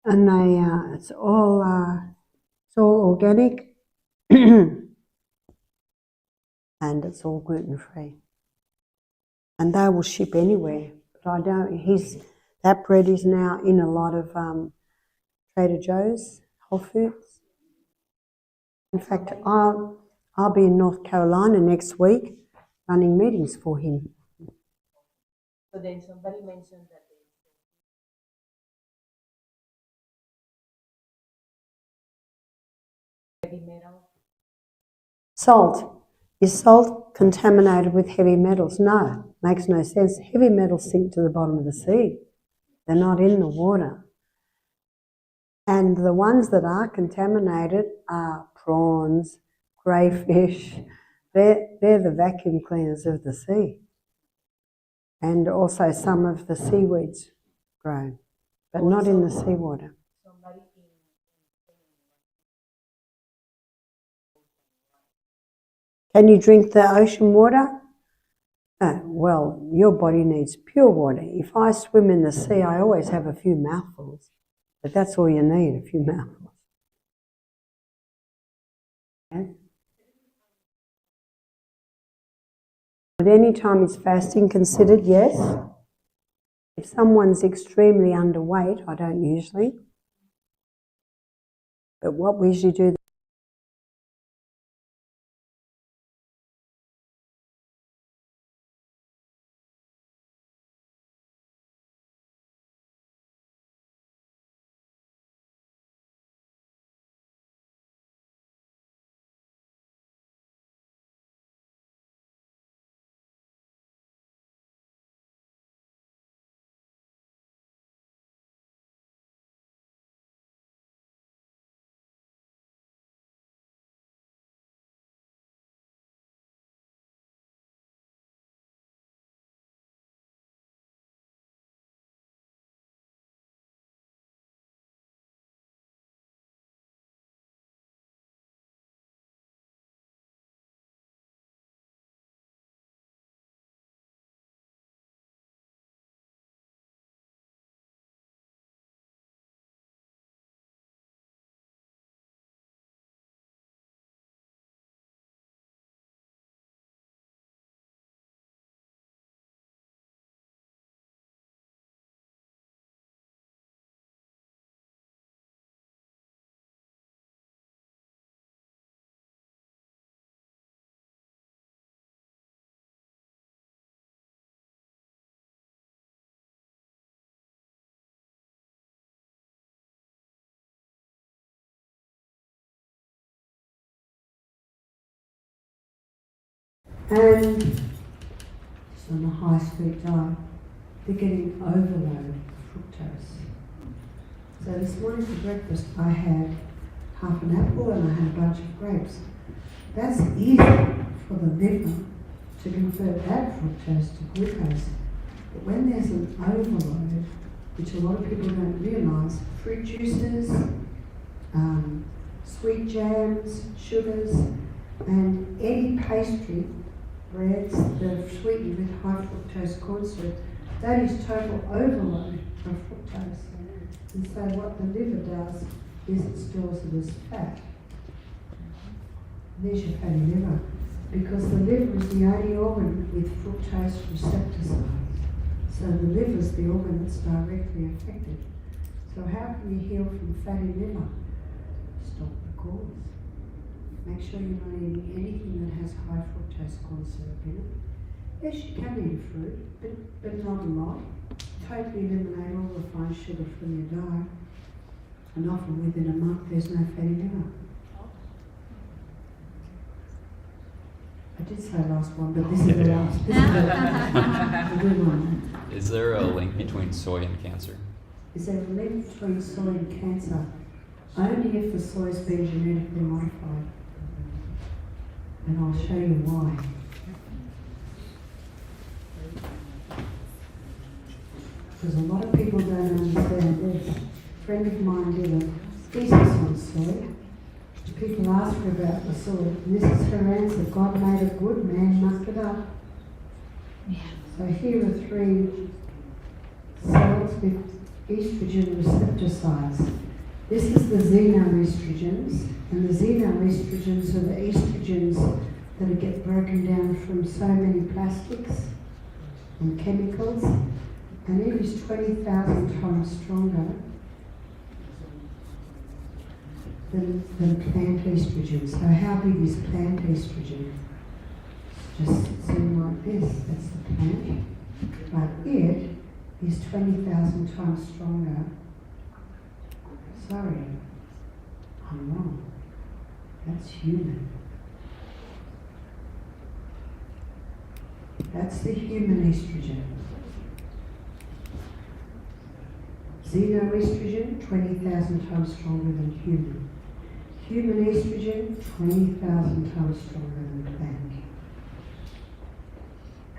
And it's all organic and it's all gluten-free. And they will ship anywhere. But I don't, that bread is now in a lot of Trader Joe's, Whole Foods. In fact, I'll be in North Carolina next week running meetings for him. So then somebody mentioned that heavy metal. Salt. Is salt contaminated with heavy metals? No, makes no sense. Heavy metals sink to the bottom of the sea. They're not in the water. And the ones that are contaminated are prawns, crayfish. They're the vacuum cleaners of the sea. And also some of the seaweeds grown, but not in the seawater. Can you drink the ocean water? Well, your body needs pure water. If I swim in the sea, I always have a few mouthfuls, but that's all you need, a few mouthfuls. Yes? At any time is fasting considered? Yes. If someone's extremely underweight, I don't usually. But what we usually do and just on a high street diet, they're getting overload of fructose. So this morning for breakfast I had half an apple and I had a bunch of grapes. That's easy for the liver to convert that fructose to glucose. But when there's an overload, which a lot of people don't realise, fruit juices, sweet jams, sugars, and any pastry, breads that are sweetened with high fructose corn syrup, that is total overload of fructose. And so what the liver does is it stores it as fat. There's your fatty liver, because the liver is the only organ with fructose receptor sites. So the liver is the organ that's directly affected. So how can you heal from fatty liver? Stop the cause. Make sure you're not eating anything that has high fructose corn syrup in it. Yes, you can eat fruit, but not a lot. Totally eliminate all refined sugar from your diet. And often within a month there's no fatty liver. A did say last one, but this is the last. This is the good one. Is there a link between soy and cancer? Is there a link between soy and cancer? Only if the soy's been genetically modified. And I'll show you why. Because a lot of people don't understand this. A friend of mine did a thesis on soy. People ask her about the soy, and this is her answer: God made it good, man mucked it up. So here are 3 cells with estrogen receptor sites. This is the xenoestrogens, and the xenoestrogens are the estrogens that get broken down from so many plastics and chemicals, and it is 20,000 times stronger than plant estrogen. So how big is plant estrogen? Just sitting like this, that's the plant. But it is 20,000 times stronger. Sorry, I'm wrong. That's human. That's the human estrogen. Xenoestrogen, 20,000 times stronger than human. Human estrogen, 20,000 times stronger than plant.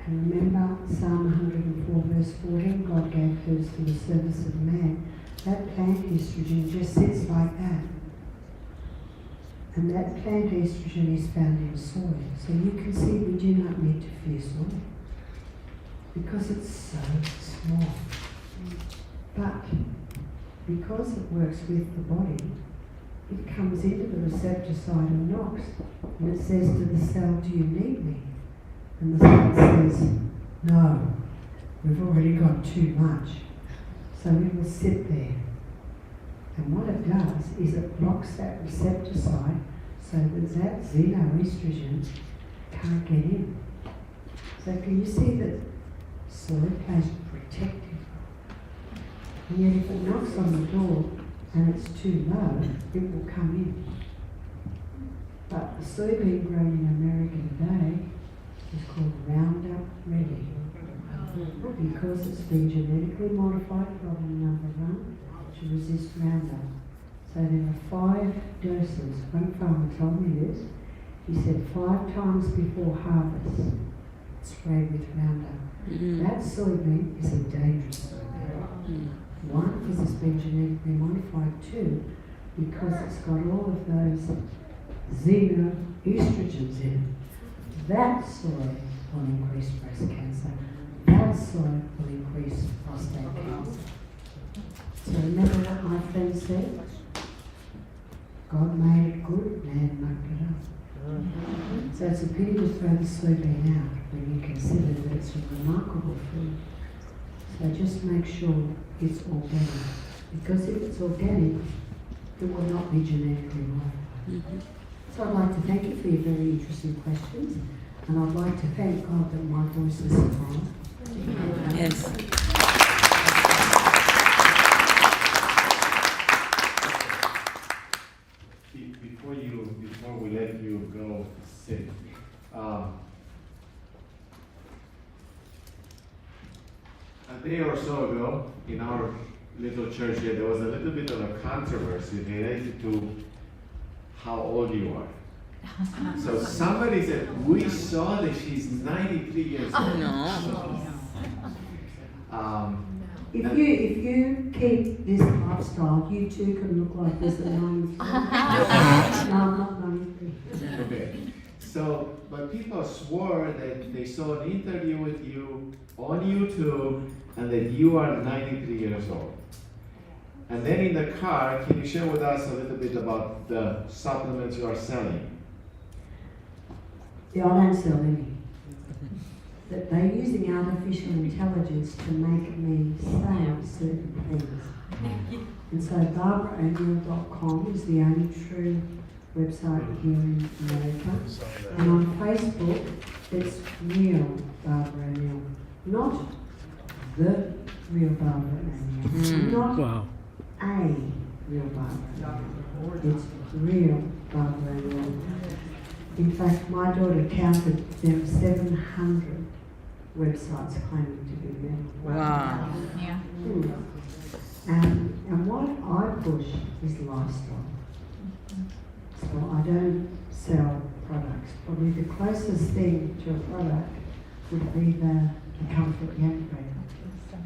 And remember Psalm 104 verse 14, God gave hers for the service of man. That plant estrogen just sits like that. And that plant estrogen is found in soy. So you can see we do not need to fear soy, because it's so small. But because it works with the body, it comes into the receptor side and knocks, and it says to the cell, do you need me? And the cell says, no, we've already got too much. So it will sit there. And what it does is it blocks that receptor side so that xenoestrogen can't get in. So can you see that soy plays protective? And yet if it knocks on the door and it's too low, it will come in. But the soybean grown in America today is called Roundup Ready. Because it's been genetically modified, problem number 1, to resist Roundup. So there are 5 doses. One farmer told me this. He said 5 times before harvest, spray with Roundup. That soybean is a dangerous soybean. 1, because it's been genetically modified. 2, because it's got all of those xenoestrogens in it. That soy will increase breast cancer. That soy will increase prostate cancer. So remember what my friend said? God made it good, man mucked it up. So it's a pity to throw the soybean out when you consider that it's a remarkable food. So just make sure it's organic. Because if it's organic, it will not be genetically modified. So I'd like to thank you for your very interesting questions. And I'd like to thank God that my voice is strong. Yes. Before we let you go sit, a day or so ago in our little church here, there was a little bit of a controversy related to how old you are. So somebody said, we saw that she's 93 years old. No. If you keep this lifestyle, you too can look like this at 93. No, I'm not 93. Okay. So, but people swore that they saw an interview with you on YouTube and that you are 93 years old. And then in the car, can you share with us a little bit about the supplements you are selling? Yeah, I don't sell any. That they're using artificial intelligence to make me say certain things. And so BarbaraO'Neill.com is the only true website here in America. And on Facebook, it's real Barbara O'Neill. Not the real Barbara O'Neill. Not a real Barbara O'Neill. It's real Barbara O'Neill. In fact, my daughter counted there were 700 websites claiming to be them. Wow. Yeah. And what I push is lifestyle. So I don't sell products. Probably the closest thing to a product would be the comfort handbag.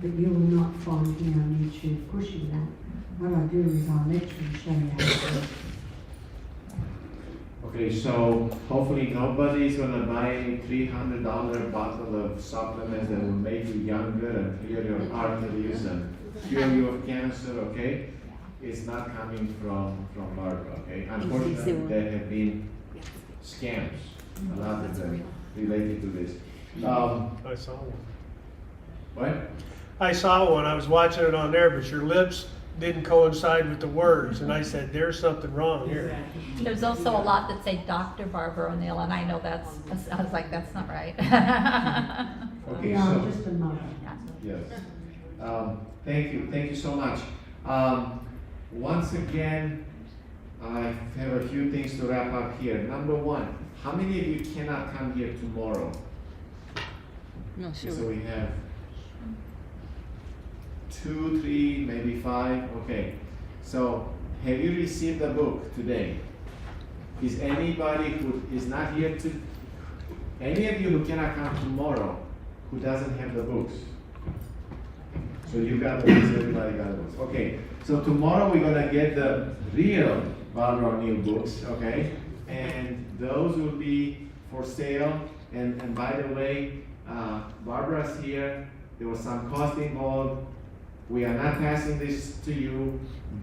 But you will not find me on YouTube pushing that. What I do is I lecture and show you how to do it. Okay, so hopefully nobody's gonna buy any $300 bottle of supplements that will make you younger and clear your arteries and cure you of cancer, okay? It's not coming from Barbara, okay? Unfortunately, there have been scams, a lot of them related to this. I saw one. What? I saw one. I was watching it on there, but your lips didn't coincide with the words, and I said, "There's something wrong here." There's also a lot that say Dr. Barbara O'Neill, and I know I was like, that's not right. Okay, Yeah, I'm so, just a mother. yes. Thank you so much. Once again, I have a few things to wrap up here. Number one, how many of you cannot come here tomorrow? No, So sure. we have 2, 3, maybe 5. Okay. So have you received the book today? Is anybody who is not here to, any of you who cannot come tomorrow who doesn't have the books? So you got the books, everybody got the books. Okay. So tomorrow we're gonna get the real Barbara O'Neill books, okay? And those will be for sale. And by the way, Barbara's here. There was some cost involved. We are not passing this to you,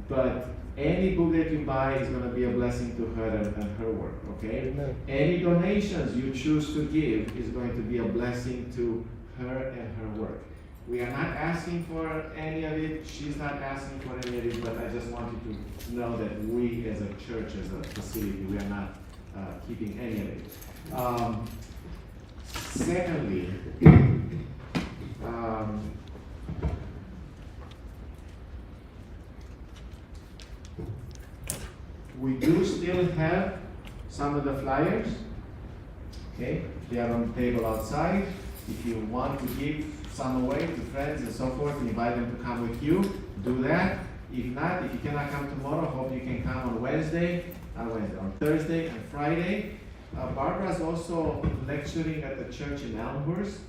but any book that you buy is going to be a blessing to her and her work, okay? Amen. Any donations you choose to give is going to be a blessing to her and her work. We are not asking for any of it. She's not asking for any of it, but I just want you to know that we as a church, as a facility, we are not keeping any of it. Secondly, we do still have some of the flyers. Okay, they are on the table outside. If you want to give some away to friends and so forth, invite them to come with you, do that. If not, if you cannot come tomorrow, hope you can come on on Thursday and Friday. Barbara's also lecturing at the church in Elmhurst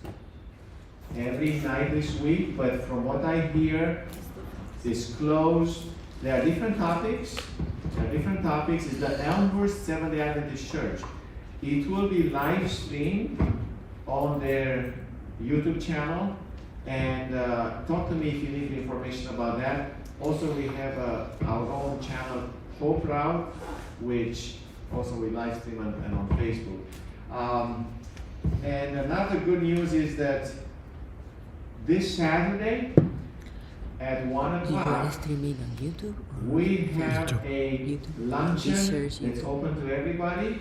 every night this week, but from what I hear, it's closed. There are different topics. It's the Elmhurst Seventh-day Adventist Church. It will be live streamed on their YouTube channel, and talk to me if you need information about that. Also, we have our own channel, Hope Route, which also we live stream and on Facebook. And another good news is that this Saturday at 1 o'clock, streaming on YouTube? we have a YouTube. luncheon Research that's YouTube. open to everybody.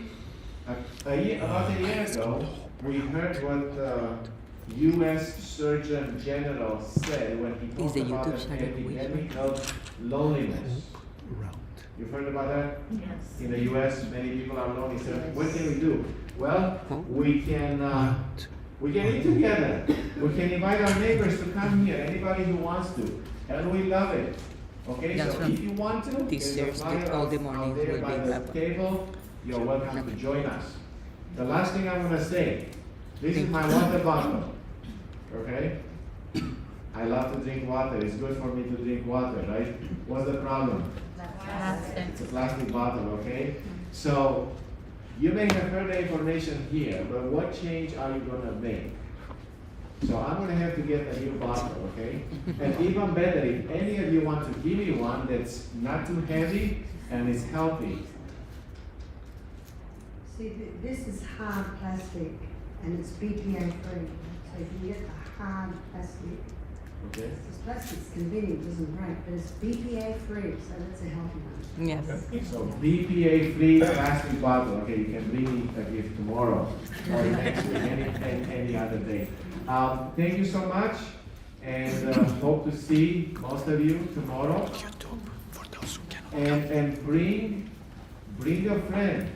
About a year ago, we heard what the U.S. Surgeon General said when he talked the about YouTube an channel epidemic of loneliness. You've heard about that? Yes. In the U.S., many people are lonely. So what can we do? Well, we can eat together. We can invite our neighbors to come here. Anybody who wants to, and we love it. Okay, That's so right. if you want to, This there's a Thursday, flyer all the out morning there will by be the open. table. You're welcome to join us. The last thing I'm gonna say, this is my water bottle. Okay? I love to drink water. It's good for me to drink water, right? What's the problem? It's a plastic bottle, okay? So you may have heard the information here, but what change are you gonna make? So I'm gonna have to get a new bottle, okay? And even better, if any of you want to give me one that's not too heavy and is healthy. See, this is hard plastic and it's BPA free. So if you get the hard plastic, Okay? this plastic's convenient, doesn't break, but it's BPA free, so that's a healthy one. Yes. So BPA free plastic bottle, okay, you can bring me a gift tomorrow or next week, any other day. Thank you so much, and hope to see most of you tomorrow. And bring a friend.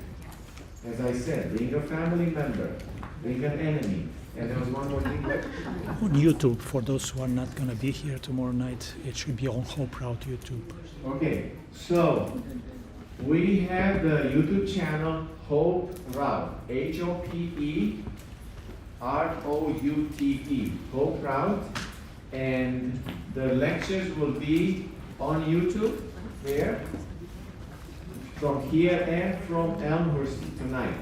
As I said, bring a family member, bring an enemy. And there was one more thing. On YouTube, for those who are not going to be here tomorrow night, it should be on Hope Route YouTube. Okay, so we have the YouTube channel Hope Route, HOPEROUTE, Hope Route, and the lectures will be on YouTube there, from here and from Elmhurst tonight.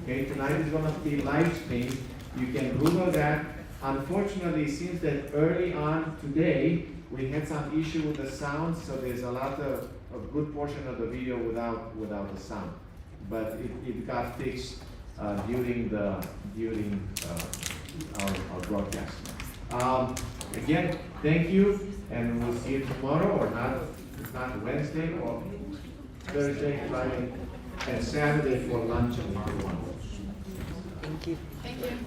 Okay, tonight is going to be live stream. You can Google that. Unfortunately, it seems that early on today, we had some issue with the sound, so there's a good portion of the video without the sound. But it got fixed during our broadcast. Again, thank you, and we'll see you tomorrow, or not Wednesday, or Thursday, Friday, and Saturday for lunch and one. Thank you. Thank you.